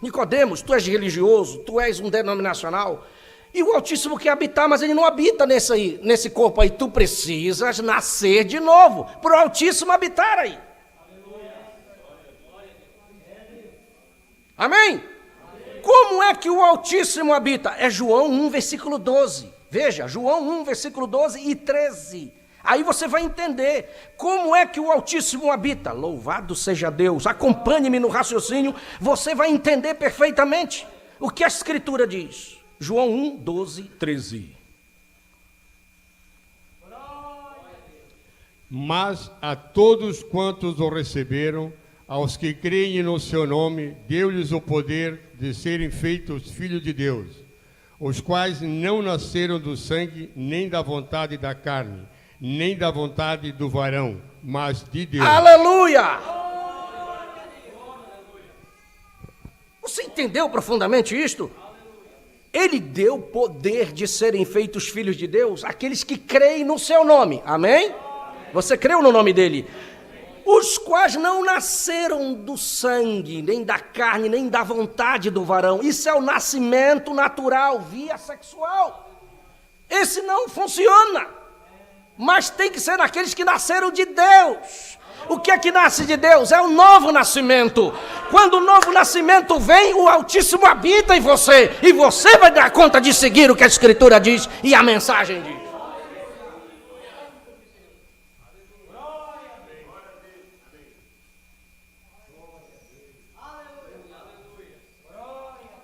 Nicodemos, tu és religioso, tu és um denominacional, E o Altíssimo quer habitar, mas ele não habita nesse corpo aí. Tu precisas nascer de novo para o Altíssimo habitar aí. Amém? Como é que o Altíssimo habita? É João 1, versículo 12. Veja, João 1, versículo 12 e 13. Aí você vai entender como é que o Altíssimo habita. Louvado seja Deus. Acompanhe-me no raciocínio, você vai entender perfeitamente o que a Escritura diz. João 1, 12, 13. Mas a todos quantos o receberam, aos que creem no seu nome, deu-lhes o poder de serem feitos filhos de Deus, os quais não nasceram do sangue, nem da vontade da carne, nem da vontade do varão, mas de Deus. Aleluia! Você entendeu profundamente isto? Ele deu poder de serem feitos filhos de Deus àqueles que creem no seu nome. Amém? Você creu no nome dele? Os quais não nasceram do sangue, nem da carne, nem da vontade do varão. Isso é o nascimento natural, via sexual. Esse não funciona. Mas tem que ser naqueles que nasceram de Deus. O que é que nasce de Deus? É o novo nascimento. Quando o novo nascimento vem, o Altíssimo habita em você. E você vai dar conta de seguir o que a Escritura diz e a mensagem diz.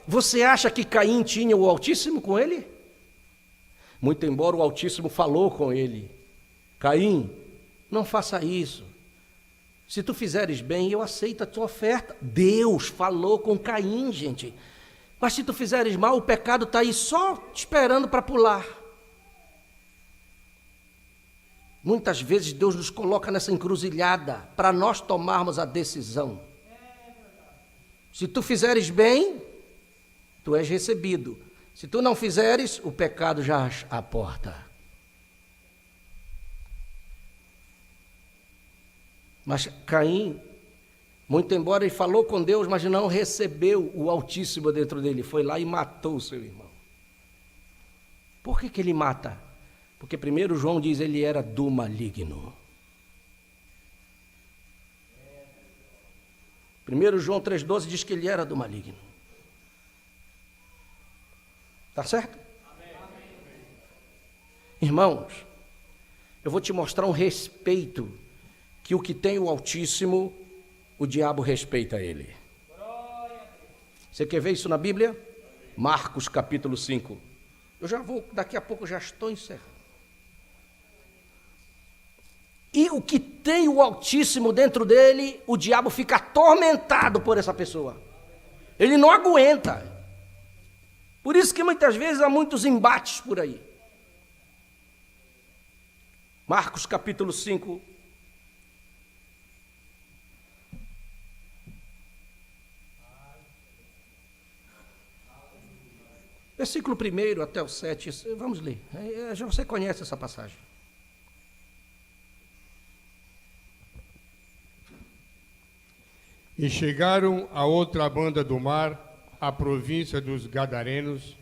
Você acha que Caim tinha o Altíssimo com ele? Muito embora o Altíssimo falou com ele. Caim, não faça isso. Se tu fizeres bem, eu aceito a tua oferta. Deus falou com Caim, gente. Mas se tu fizeres mal, o pecado está aí só te esperando para pular. Muitas vezes Deus nos coloca nessa encruzilhada para nós tomarmos a decisão. Se tu fizeres bem, tu és recebido. Se tu não fizeres, o pecado já à porta. Mas Caim, muito embora ele falou com Deus, mas não recebeu o Altíssimo dentro dele. Foi lá e matou o seu irmão. Por que ele mata? Porque primeiro João diz ele era do maligno. 1 João 3,12 diz que ele era do maligno. Tá certo? Irmãos, eu vou te mostrar um respeito que o que tem o Altíssimo, o diabo respeita ele. Você quer ver isso na Bíblia? Marcos capítulo 5. Eu já vou, daqui a pouco já estou encerrando. E o que tem o Altíssimo dentro dele, o diabo fica atormentado por essa pessoa. Ele não aguenta. Por isso que muitas vezes há muitos embates por aí. Marcos capítulo 5. Versículo 1 até o 7, vamos ler. Já você conhece essa passagem. E chegaram a outra banda do mar, a província dos Gadarenos,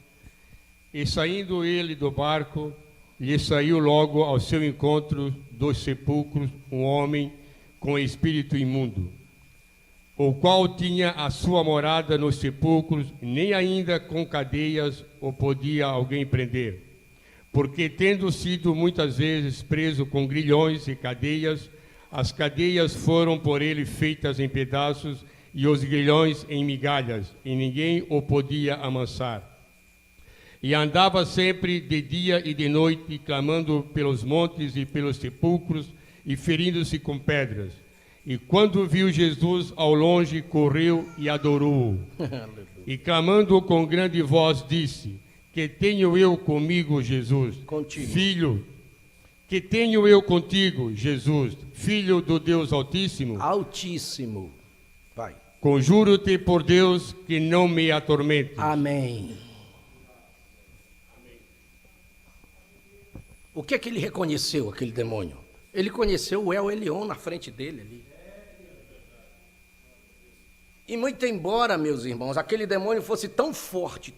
e saindo ele do barco, lhe saiu logo ao seu encontro dos sepulcros um homem com espírito imundo, o qual tinha a sua morada nos sepulcros, nem ainda com cadeias o podia alguém prender, porque tendo sido muitas vezes preso com grilhões e cadeias, as cadeias foram por ele feitas em pedaços e os grilhões em migalhas, e ninguém o podia amansar. E andava sempre de dia e de noite, clamando pelos montes e pelos sepulcros, e ferindo-se com pedras. E quando viu Jesus ao longe, correu e adorou-o. E clamando com grande voz, disse: Que tenho eu comigo, Jesus? Contigo. Filho, que tenho eu contigo, Jesus, Filho do Deus Altíssimo? Altíssimo. Vai. Conjuro-te por Deus que não me atormentes. Amém. O que é que ele reconheceu, aquele demônio? Ele conheceu o El Elyon na frente dele ali. E muito embora, meus irmãos, aquele demônio fosse tão forte,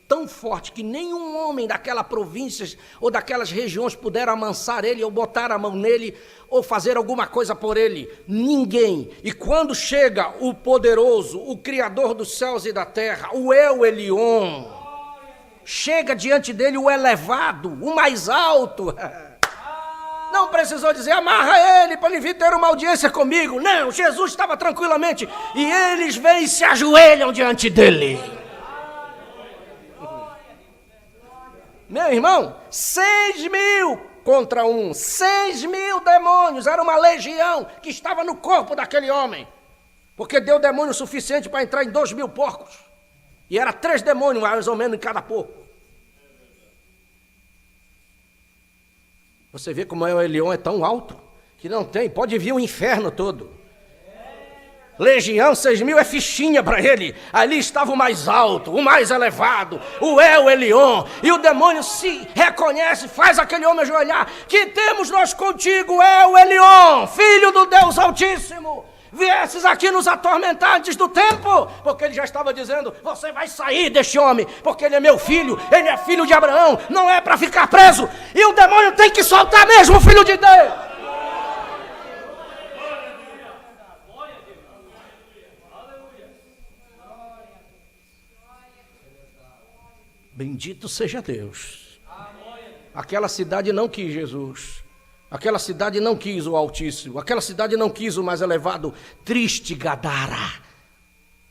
que nenhum homem daquela província ou daquelas regiões pudera amansar ele, ou botar a mão nele, ou fazer alguma coisa por ele. Ninguém. E quando chega o poderoso, o Criador dos céus e da terra, o El Elyon, chega diante dele o elevado, o mais alto. Não precisou dizer, amarra ele para ele vir ter uma audiência comigo. Não, Jesus estava tranquilamente. E eles vêm e se ajoelham diante dele. Meu irmão, 6.000 contra 1. 6.000 demônios. Era uma legião que estava no corpo daquele homem. Porque deu demônio suficiente para entrar em 2.000 porcos. E era 3 demônios mais ou menos em cada porco. Você vê como o Elion é tão alto, que não tem, pode vir o inferno todo. Legião, 6.000 é fichinha para ele. Ali estava o mais alto, o mais elevado, o El Elyon. E o demônio se reconhece, faz aquele homem ajoelhar. Que temos nós contigo, El Elyon, filho do Deus Altíssimo. Viesses aqui nos atormentar antes do tempo, porque ele já estava dizendo, você vai sair deste homem, porque ele é meu filho, ele é filho de Abraão, não é para ficar preso, e o demônio tem que soltar mesmo o filho de Deus. Bendito seja Deus. Aquela cidade não quis Jesus. Aquela cidade não quis o Altíssimo, aquela cidade não quis o mais elevado. Triste Gadara,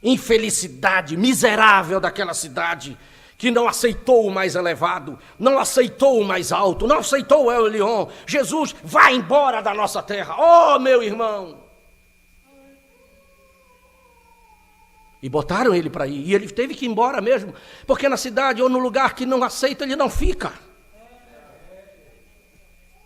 infelicidade miserável daquela cidade, que não aceitou o mais elevado, não aceitou o mais alto, não aceitou o El Elyon. Jesus, vai embora da nossa terra, oh meu irmão. E botaram ele para ir, e ele teve que ir embora mesmo, porque na cidade ou no lugar que não aceita, ele não fica.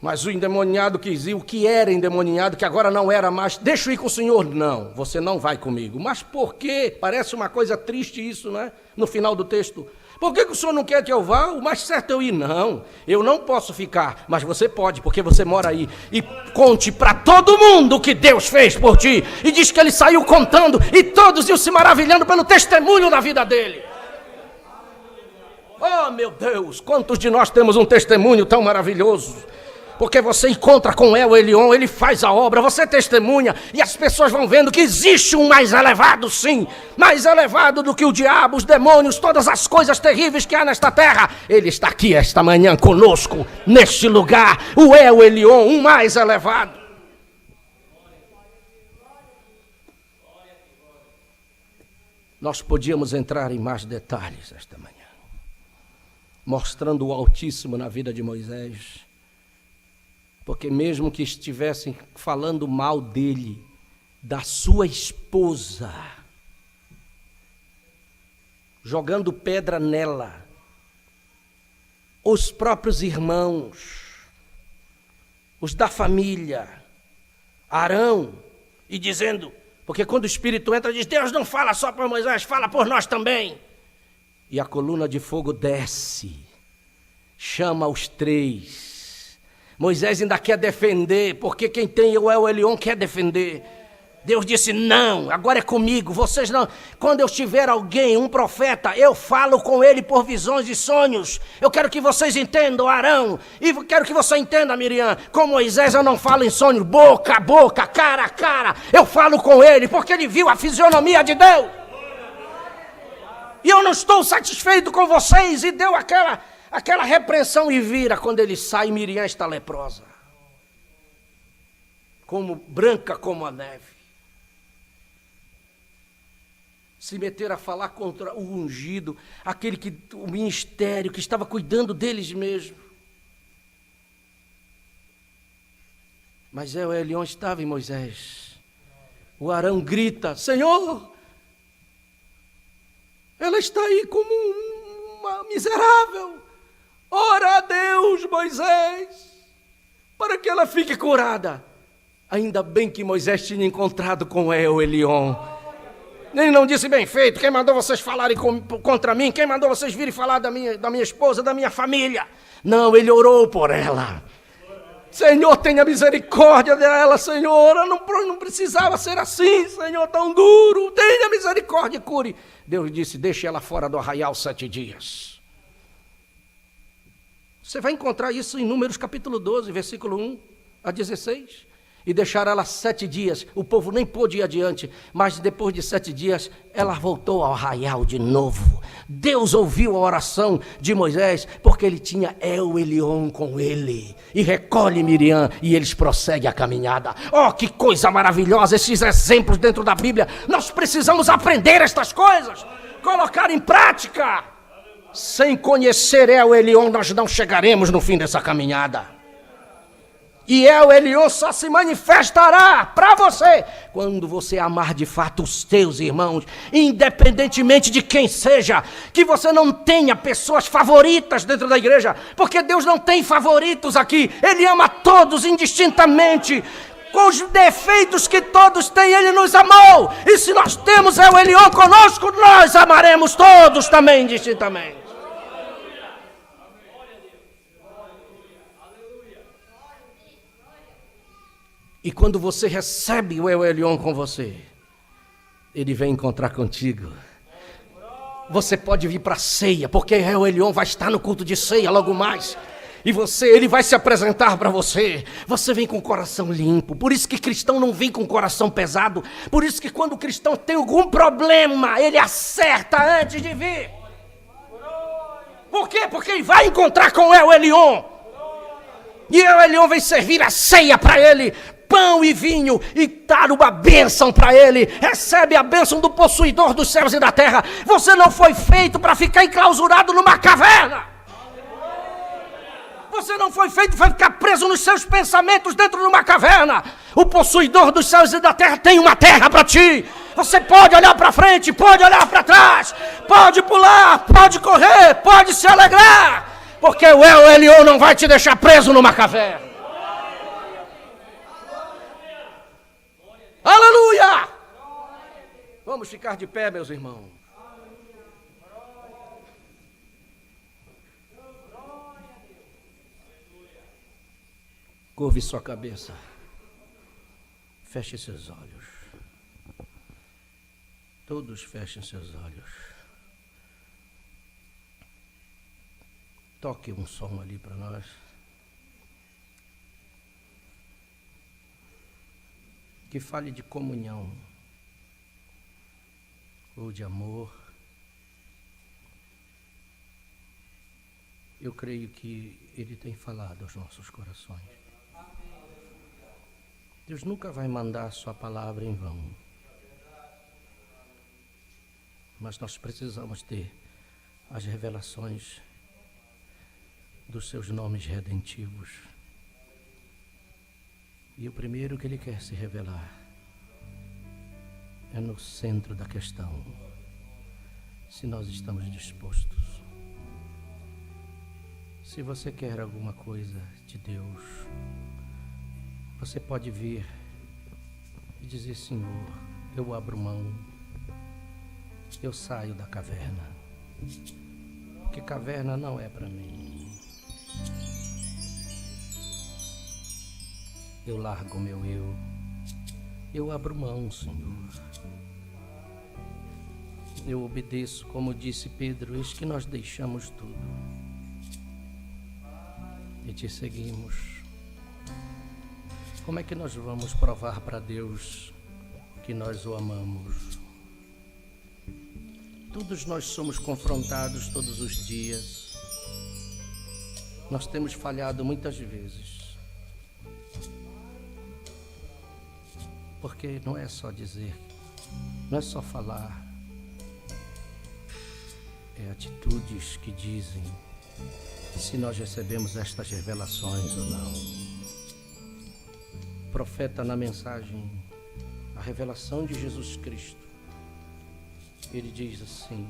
Mas o endemoniado quis ir, o que era endemoniado, que agora não era mais, deixa eu ir com o senhor. Não, você não vai comigo. Mas por quê? Parece uma coisa triste isso, né? No final do texto. Por que o senhor não quer que eu vá? O mais certo é eu ir. Não, eu não posso ficar, mas você pode, porque você mora aí. E conte para todo mundo o que Deus fez por ti. E diz que ele saiu contando, e todos iam se maravilhando pelo testemunho da vida dele. Oh meu Deus, quantos de nós temos um testemunho tão maravilhoso? Porque você encontra com El Elyon, ele faz a obra, você testemunha, e as pessoas vão vendo que existe um mais elevado, sim, mais elevado do que o diabo, os demônios, todas as coisas terríveis que há nesta terra. Ele está aqui esta manhã conosco, neste lugar, o El Elyon, um mais elevado. Nós podíamos entrar em mais detalhes esta manhã, mostrando o Altíssimo na vida de Moisés. Porque mesmo que estivessem falando mal dele, da sua esposa, jogando pedra nela, os próprios irmãos, os da família, Arão, e dizendo, porque quando o Espírito entra, diz, Deus não fala só por Moisés, fala por nós também. E a coluna de fogo desce, chama os 3. Moisés ainda quer defender, porque quem tem o El Elyon quer defender. Deus disse, não, agora é comigo, vocês não. Quando eu tiver alguém, um profeta, eu falo com ele por visões e sonhos. Eu quero que vocês entendam, Arão, e quero que você entenda, Miriam. Com Moisés eu não falo em sonhos, boca a boca, cara a cara. Eu falo com ele, porque ele viu a fisionomia de Deus. E eu não estou satisfeito com vocês, e deu aquela repreensão e vira. Quando ele sai, Miriam está leprosa, como branca como a neve. Se meter a falar contra o ungido, o ministério que estava cuidando deles mesmo. Mas El Elyon estava em Moisés. O Arão grita, Senhor, ela está aí como uma miserável. Ora a Deus, Moisés, para que ela fique curada. Ainda bem que Moisés tinha encontrado com El Elyon. Ele não disse, bem feito, quem mandou vocês falarem contra mim? Quem mandou vocês virem falar da minha esposa, da minha família? Não, ele orou por ela. Senhor, tenha misericórdia dela, Senhor. Não precisava ser assim, Senhor, tão duro. Tenha misericórdia e cure. Deus disse, deixe ela fora do arraial 7 dias. Você vai encontrar isso em Números capítulo 12, versículo 1 a 16. E deixaram ela 7 dias. O povo nem pôde ir adiante. Mas depois de 7 dias, ela voltou ao arraial de novo. Deus ouviu a oração de Moisés, porque ele tinha El Elyon com ele. E recolhe Miriam, e eles prosseguem a caminhada. Oh, que coisa maravilhosa, esses exemplos dentro da Bíblia. Nós precisamos aprender estas coisas, colocar em prática. Sem conhecer El Elyon, nós não chegaremos no fim dessa caminhada. E El Elyon só se manifestará para você quando você amar de fato os teus irmãos, independentemente de quem seja. Que você não tenha pessoas favoritas dentro da igreja, porque Deus não tem favoritos aqui. Ele ama todos indistintamente. Com os defeitos que todos têm, Ele nos amou. E se nós temos El Elyon conosco, nós amaremos todos também indistintamente. E quando você recebe o El Elyon com você, ele vem encontrar contigo. Você pode vir para a ceia, porque El Elyon vai estar no culto de ceia logo mais. E ele vai se apresentar para você. Você vem com o coração limpo. Por isso que cristão não vem com o coração pesado. Por isso que quando o cristão tem algum problema, ele acerta antes de vir. Por quê? Porque ele vai encontrar com o El Elyon. E o El Elyon vem servir a ceia para ele. Pão e vinho, e dar uma bênção para ele. Recebe a bênção do possuidor dos céus e da terra. Você não foi feito para ficar enclausurado numa caverna. Você não foi feito para ficar preso nos seus pensamentos dentro de uma caverna. O possuidor dos céus e da terra tem uma terra para ti. Você pode olhar para frente, pode olhar para trás, pode pular, pode correr, pode se alegrar, porque o El Elyon não vai te deixar preso numa caverna. Aleluia! Vamos ficar de pé, meus irmãos. Curve sua cabeça. Feche seus olhos. Todos fechem seus olhos. Toque um som ali para nós. Que fale de comunhão, ou de amor. Eu creio que Ele tem falado aos nossos corações. Deus nunca vai mandar a sua palavra em vão. Mas nós precisamos ter as revelações dos seus nomes redentivos. E o primeiro que Ele quer se revelar é no centro da questão, se nós estamos dispostos. Se você quer alguma coisa de Deus, você pode vir e dizer: Senhor, eu abro mão, eu saio da caverna, porque caverna não é para mim. Eu largo o meu eu abro mão, Senhor. Eu obedeço, como disse Pedro, eis que nós deixamos tudo e te seguimos. Como é que nós vamos provar para Deus que nós o amamos? Todos nós somos confrontados todos os dias. Nós temos falhado muitas vezes. Porque não é só dizer, não é só falar, é atitudes que dizem se nós recebemos estas revelações ou não. O profeta, na mensagem, a revelação de Jesus Cristo, ele diz assim: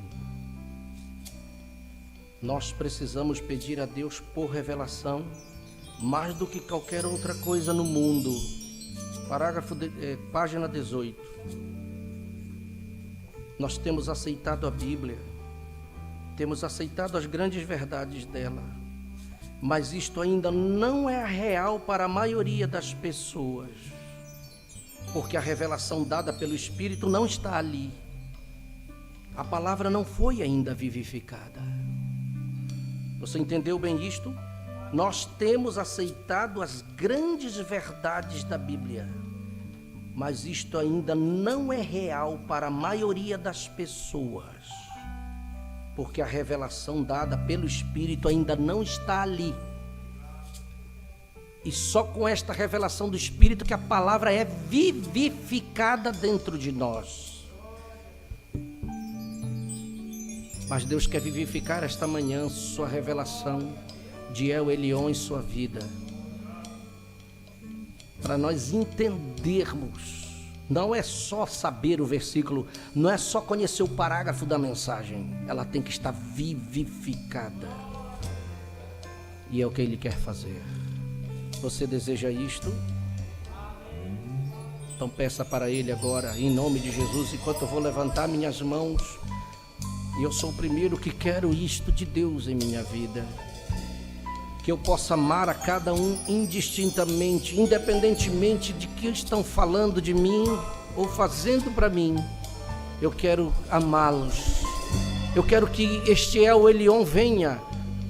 nós precisamos pedir a Deus por revelação mais do que qualquer outra coisa no mundo. Página 18. Nós temos aceitado a Bíblia, temos aceitado as grandes verdades dela, mas isto ainda não é real para a maioria das pessoas, porque a revelação dada pelo Espírito não está ali. A palavra não foi ainda vivificada. Você entendeu bem isto? Nós temos aceitado as grandes verdades da Bíblia, mas isto ainda não é real para a maioria das pessoas, porque a revelação dada pelo Espírito ainda não está ali. E só com esta revelação do Espírito que a palavra é vivificada dentro de nós. Mas Deus quer vivificar esta manhã sua revelação de El Elyon em sua vida, para nós entendermos. Não é só saber o versículo, não é só conhecer o parágrafo da mensagem, ela tem que estar vivificada. E é o que Ele quer fazer. Você deseja isto? Então peça para Ele agora, em nome de Jesus, enquanto eu vou levantar minhas mãos. E eu sou o primeiro que quero isto de Deus em minha vida. Que eu possa amar a cada um indistintamente, independentemente de que estão falando de mim ou fazendo para mim. Eu quero amá-los. Eu quero que este El Elyon venha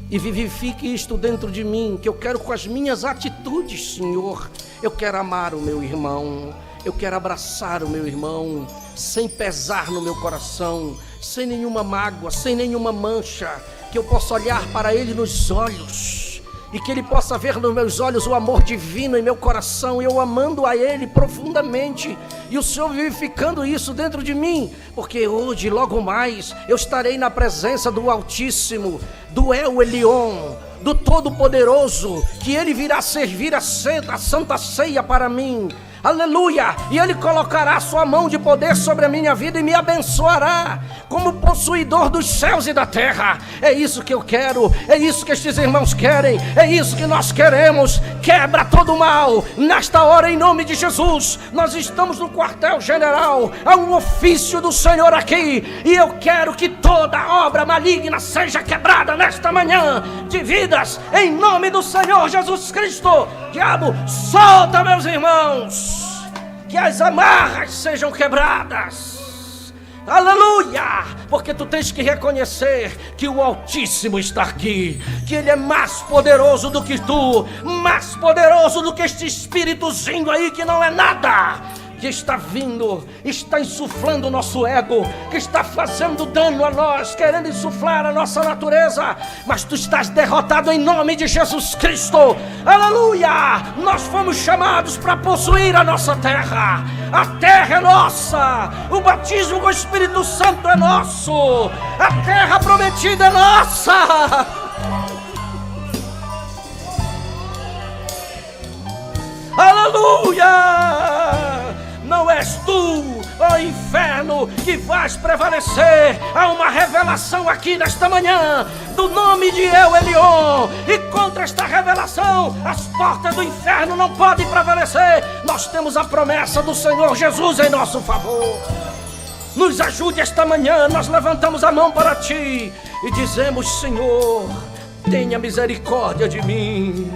e vivifique isto dentro de mim, que eu quero com as minhas atitudes, Senhor. Eu quero amar o meu irmão, eu quero abraçar o meu irmão, sem pesar no meu coração, sem nenhuma mágoa, sem nenhuma mancha, que eu possa olhar para ele nos olhos, e que ele possa ver nos meus olhos o amor divino em meu coração, eu amando a ele profundamente, e o Senhor vivificando isso dentro de mim, porque hoje, logo mais, eu estarei na presença do Altíssimo, do El Elyon, do Todo-Poderoso, que Ele virá servir a Santa Ceia para mim. Aleluia! E Ele colocará a sua mão de poder sobre a minha vida e me abençoará como possuidor dos céus e da terra. É isso que eu quero, é isso que estes irmãos querem, é isso que nós queremos. Quebra todo o mal nesta hora em nome de Jesus. Nós estamos no quartel-general, há um ofício do Senhor aqui, e eu quero que toda obra maligna seja quebrada nesta manhã de vidas, em nome do Senhor Jesus Cristo. Diabo, solta, meus irmãos, que as amarras sejam quebradas. Aleluia! Porque tu tens que reconhecer que o Altíssimo está aqui, que Ele é mais poderoso do que tu, mais poderoso do que este espíritozinho aí que não é nada, que está vindo, está insuflando o nosso ego, que está fazendo dano a nós, querendo insuflar a nossa natureza, mas tu estás derrotado em nome de Jesus Cristo. Aleluia! Nós fomos chamados para possuir a nossa terra. A terra é nossa, o batismo com o Espírito Santo é nosso, a terra prometida é nossa. Aleluia! Não és tu, ó inferno, que vais prevalecer. Há uma revelação aqui nesta manhã do nome de El Elyon, e contra esta revelação as portas do inferno não podem prevalecer. Nós temos a promessa do Senhor Jesus em nosso favor. Nos ajude esta manhã. Nós levantamos a mão para ti e dizemos: Senhor, tenha misericórdia de mim,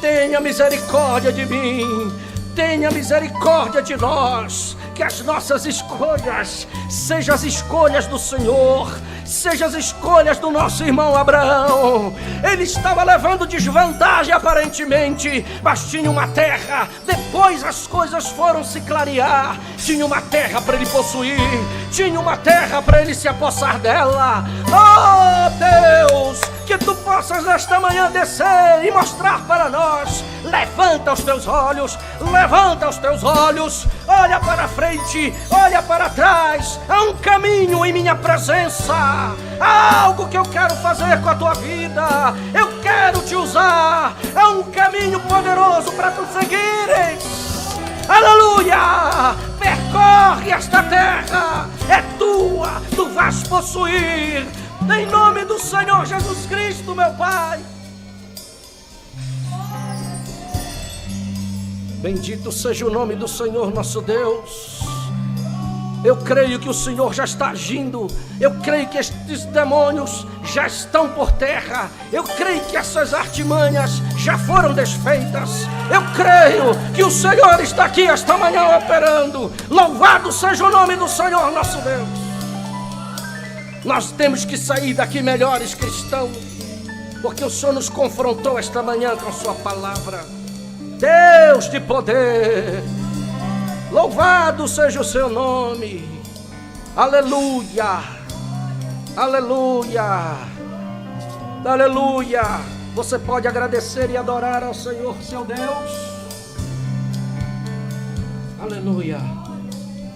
tenha misericórdia de mim, tenha misericórdia de nós. Que as nossas escolhas sejam as escolhas do Senhor, sejam as escolhas do nosso irmão Abraão. Ele estava levando desvantagem aparentemente, mas tinha uma terra. Depois as coisas foram se clarear. Tinha uma terra para ele possuir, tinha uma terra para ele se apossar dela. Oh Deus, que tu possas nesta manhã descer e mostrar para nós. Levanta os teus olhos, levanta os teus olhos, olha para frente, olha para trás. Há um caminho em minha presença, há algo que eu quero fazer com a tua vida, eu quero te usar. Há um caminho poderoso para tu seguires. Aleluia! Percorre esta terra, é tua, tu vais possuir, em nome do Senhor Jesus Cristo, meu Pai. Bendito seja o nome do Senhor nosso Deus. Eu creio que o Senhor já está agindo. Eu creio que estes demônios já estão por terra. Eu creio que essas artimanhas já foram desfeitas. Eu creio que o Senhor está aqui esta manhã operando. Louvado seja o nome do Senhor nosso Deus. Nós temos que sair daqui melhores cristãos, porque o Senhor nos confrontou esta manhã com sua palavra. Deus de poder, louvado seja o seu nome. Aleluia, aleluia, aleluia. Você pode agradecer e adorar ao Senhor, seu Deus. Aleluia.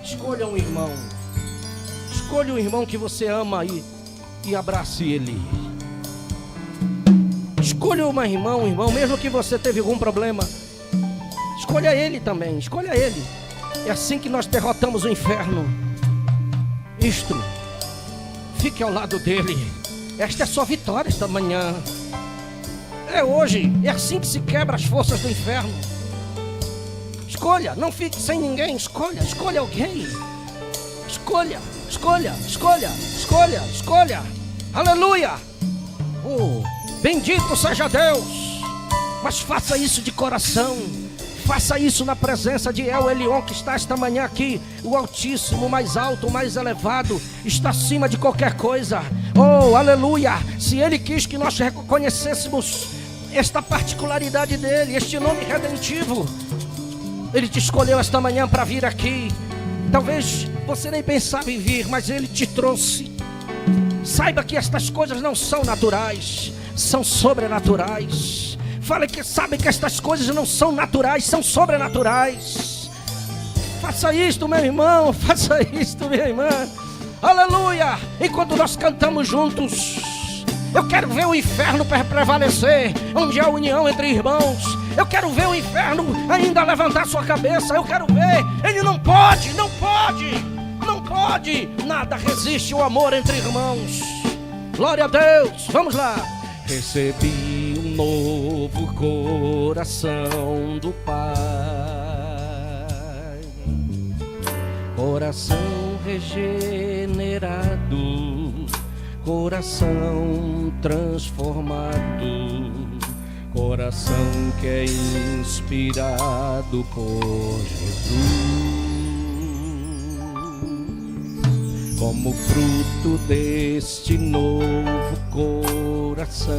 Escolha um irmão. Escolha um irmão que você ama aí e abrace ele. Escolha um irmão, mesmo que você teve algum problema. Escolha ele também, escolha ele. É assim que nós derrotamos o inferno. Isto, fique ao lado dele. Esta é a sua vitória esta manhã. É hoje, é assim que se quebra as forças do inferno. Escolha, não fique sem ninguém. Escolha alguém. Escolha. Aleluia. Oh, bendito seja Deus. Mas faça isso de coração. Faça isso na presença de El Elyon, que está esta manhã aqui. O Altíssimo, o mais alto, o mais elevado, está acima de qualquer coisa. Oh, aleluia. Se Ele quis que nós reconhecêssemos esta particularidade dEle, este nome redentivo, Ele te escolheu esta manhã para vir aqui. Talvez você nem pensava em vir, mas Ele te trouxe. Saiba que estas coisas não são naturais, são sobrenaturais. Sabe que estas coisas não são naturais, são sobrenaturais. Faça isto, meu irmão, faça isto, minha irmã. Aleluia. Enquanto nós cantamos juntos, eu quero ver o inferno prevalecer, onde há união entre irmãos. Eu quero ver o inferno ainda levantar sua cabeça. Eu quero ver. Ele não pode. Nada resiste ao amor entre irmãos. Glória a Deus. Vamos lá. Recebi um novo coração do Pai, coração regenerado, coração transformado, coração que é inspirado por Jesus. Como fruto deste novo coração,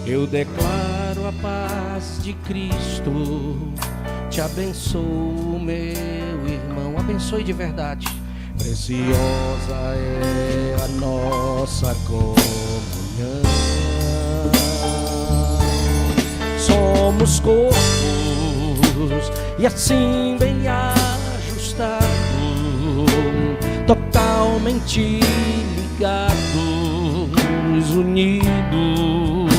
eu declaro a paz de Cristo. Te abençoo, meu irmão. Abençoe de verdade. Preciosa é a nossa comunhão. Somos corpos e assim bem ajustado, totalmente ligados, unidos,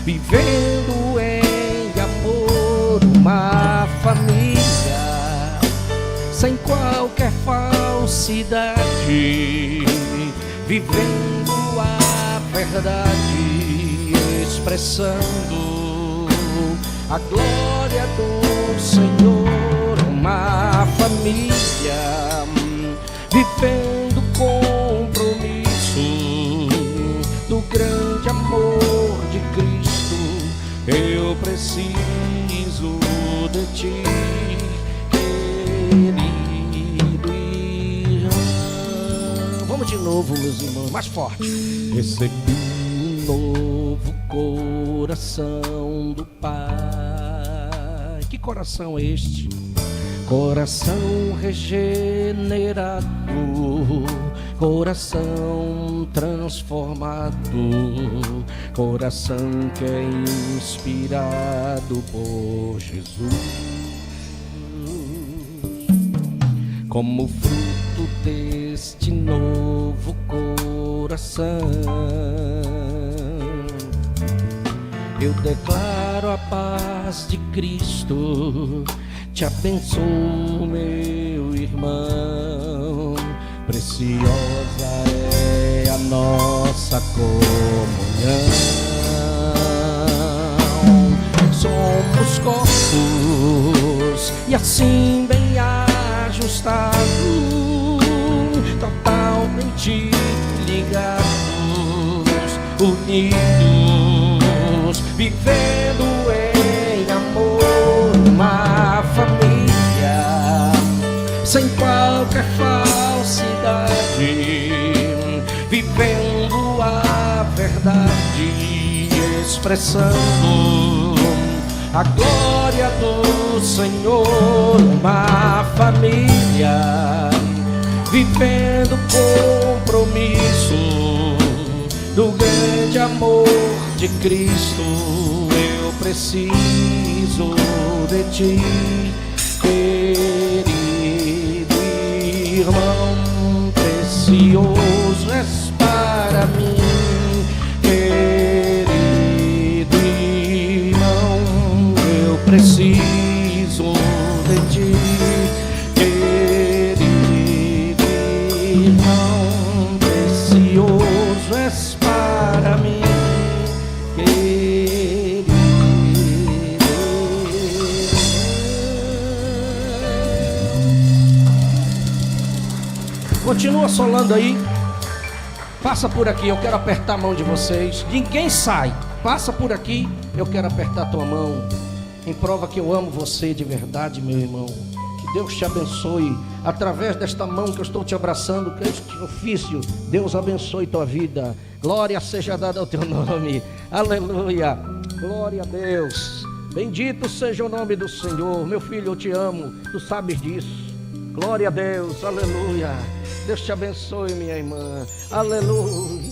vivendo em amor, uma família sem qualquer falsidade, vivendo a verdade, expressando a glória do Senhor, uma família vivendo compromisso do grande amor de Cristo. Eu preciso de ti, querido irmão. Vamos de novo, meus irmãos, mais forte. Recebi um novo coração do Pai. Que coração é este? Coração regenerado, coração transformado, coração que é inspirado por Jesus. Como fruto deste novo coração, eu declaro a paz de Cristo. Te abençoo, meu irmão. Preciosa é a nossa comunhão. Somos corpos e assim bem ajustado, totalmente ligados, unidos, vivendo em amor, uma família sem qualquer falsidade, vivendo a verdade, expressando a glória do Senhor, uma família vivendo compromisso do grande amor de Cristo. Eu preciso de ti, querido irmão, precioso és para mim, querido irmão, eu preciso de ti, querido irmão, precioso és para mim, querido. Continua solando aí. Passa por aqui, eu quero apertar a mão de vocês. Ninguém sai. Passa por aqui, eu quero apertar a tua mão. Em prova que eu amo você de verdade, meu irmão. Que Deus te abençoe. Através desta mão que eu estou te abraçando, que este ofício, Deus abençoe tua vida. Glória seja dada ao teu nome. Aleluia. Glória a Deus. Bendito seja o nome do Senhor. Meu filho, eu te amo. Tu sabes disso. Glória a Deus. Aleluia. Deus te abençoe, minha irmã. Aleluia.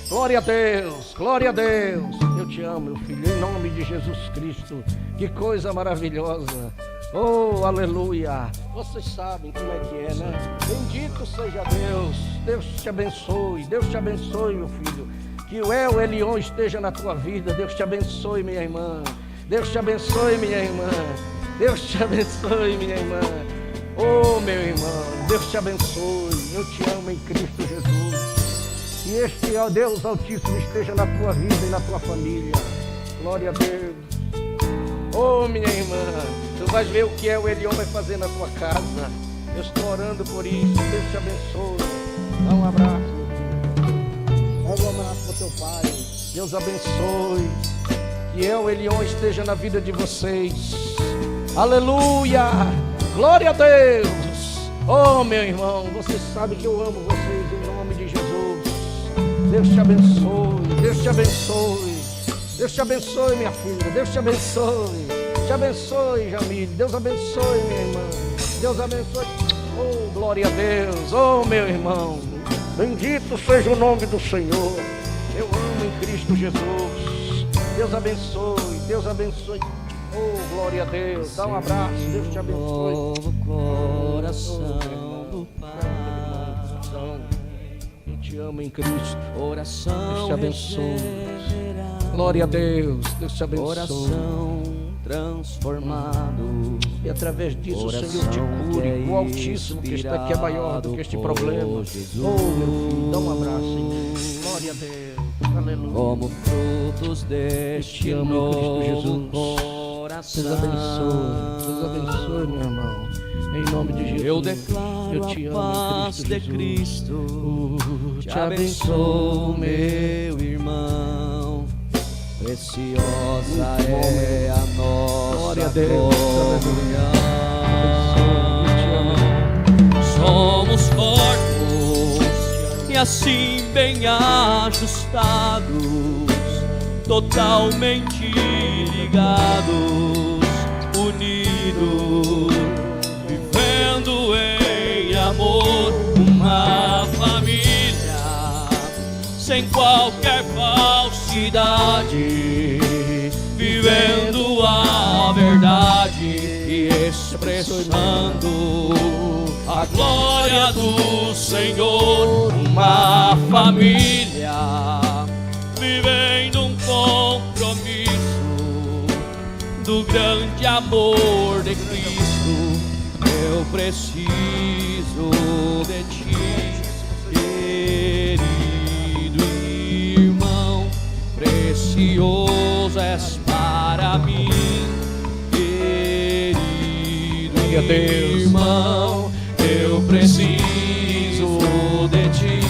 Glória a Deus. Glória a Deus. Eu te amo, meu filho, em nome de Jesus Cristo. Que coisa maravilhosa. Oh, aleluia. Vocês sabem como é que é, né? Bendito seja Deus. Deus te abençoe. Deus te abençoe, meu filho. Que o El Elyon esteja na tua vida. Deus te abençoe, minha irmã. Deus te abençoe, minha irmã. Deus te abençoe, minha irmã. Oh, meu irmão, Deus te abençoe. Eu te amo em Cristo Jesus. E este Deus Altíssimo esteja na tua vida e na tua família. Glória a Deus. Oh, minha irmã, tu vais ver o que o Elion vai fazer na tua casa. Eu estou orando por isso. Deus te abençoe. Dá um abraço. Dá um abraço para o teu pai. Deus abençoe. Que o Elion esteja na vida de vocês. Aleluia. Glória a Deus. Oh, meu irmão, você sabe que eu amo vocês em nome de Jesus. Deus te abençoe. Deus te abençoe. Deus te abençoe, minha filha. Deus te abençoe. Te abençoe, Jamile. Deus abençoe, minha irmã. Deus abençoe. Oh, glória a Deus. Oh, meu irmão. Bendito seja o nome do Senhor. Eu amo em Cristo Jesus. Deus abençoe. Deus abençoe. Oh, glória a Deus. Dá um abraço. Deus te abençoe. Novo coração do Pai. Eu te amo em Cristo. Oração Deus te abençoe. Glória a Deus. Deus te abençoe. Coração transformado. E através disso Oração o Senhor te cure. O Altíssimo que está aqui é maior do que este problema. Oh, meu filho, dá um abraço, Senhor. Glória a Deus. Aleluia. Como frutos deste amo em Cristo Jesus. coração. Deus abençoe, meu irmão. Em nome de Jesus. Eu declaro eu te a amo paz em de Cristo Cristo. Jesus. Te abençoo, meu irmão. Preciosa é a nossa Glória a Deus. glória. Aleluia. Somos corpos e assim bem ajustados, totalmente ligados, unidos, vivendo em amor, uma família sem qualquer falsidade, vivendo a verdade e expressando a glória do Senhor, uma família vivendo um compromisso do grande amor de Cristo. Eu preciso de ti, querido irmão, precioso és para mim, querido Glória a Deus. Irmão, eu preciso de ti,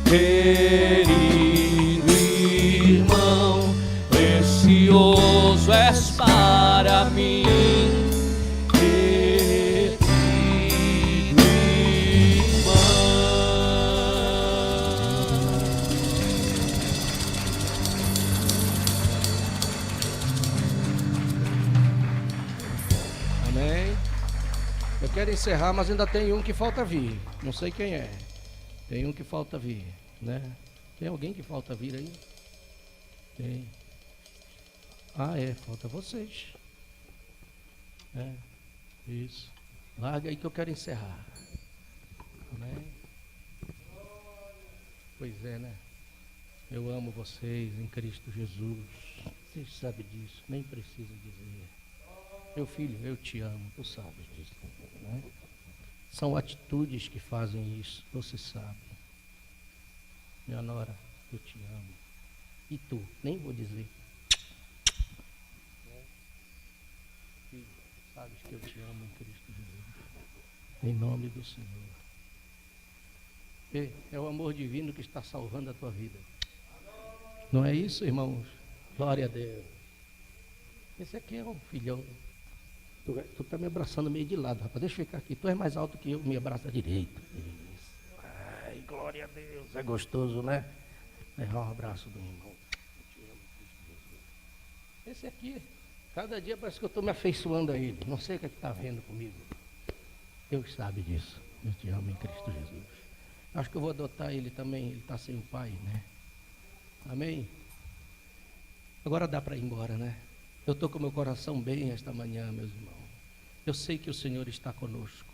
querido irmão, precioso és para mim, querido irmão. Amém. Eu quero encerrar, mas ainda tem um que falta vir. Não sei quem é. Tem um que falta vir, né? Tem alguém que falta vir aí? Tem. Ah, falta vocês. Isso. Larga aí que eu quero encerrar. Amém? Pois é, né? Eu amo vocês em Cristo Jesus. Vocês sabem disso, nem preciso dizer. Meu filho, eu te amo, tu sabes disso, né? São atitudes que fazem isso, você sabe. Minha nora, eu te amo. E tu, nem vou dizer. Filho, sabes que eu te amo em Cristo Jesus. Em nome do Senhor. É o amor divino que está salvando a tua vida. Não é isso, irmãos? Glória a Deus. Esse aqui é um filhão. Tu está me abraçando meio de lado, rapaz. Deixa eu ficar aqui. Tu és mais alto que eu, me abraça direito. Isso. Ai, glória a Deus. É gostoso, né? Levar um abraço do irmão. Eu te amo, Cristo Jesus. Esse aqui, cada dia parece que eu estou me afeiçoando a ele. Não sei o que está vendo comigo. Deus sabe disso. Eu te amo em Cristo Jesus. Acho que eu vou adotar ele também. Ele está sem o pai, né? Amém? Agora dá para ir embora, né? Eu estou com meu coração bem esta manhã, meus irmãos. Eu sei que o Senhor está conosco.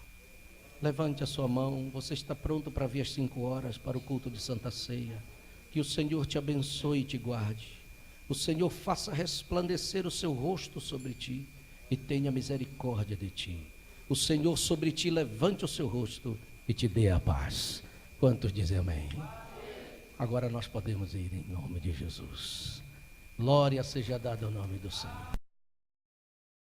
Levante a sua mão. Você está pronto para vir às 5 horas para o culto de Santa Ceia. Que o Senhor te abençoe e te guarde. O Senhor faça resplandecer o seu rosto sobre ti e tenha misericórdia de ti. O Senhor sobre ti levante o seu rosto e te dê a paz. Quantos dizem amém? Agora nós podemos ir em nome de Jesus. Glória seja dada ao nome do Senhor.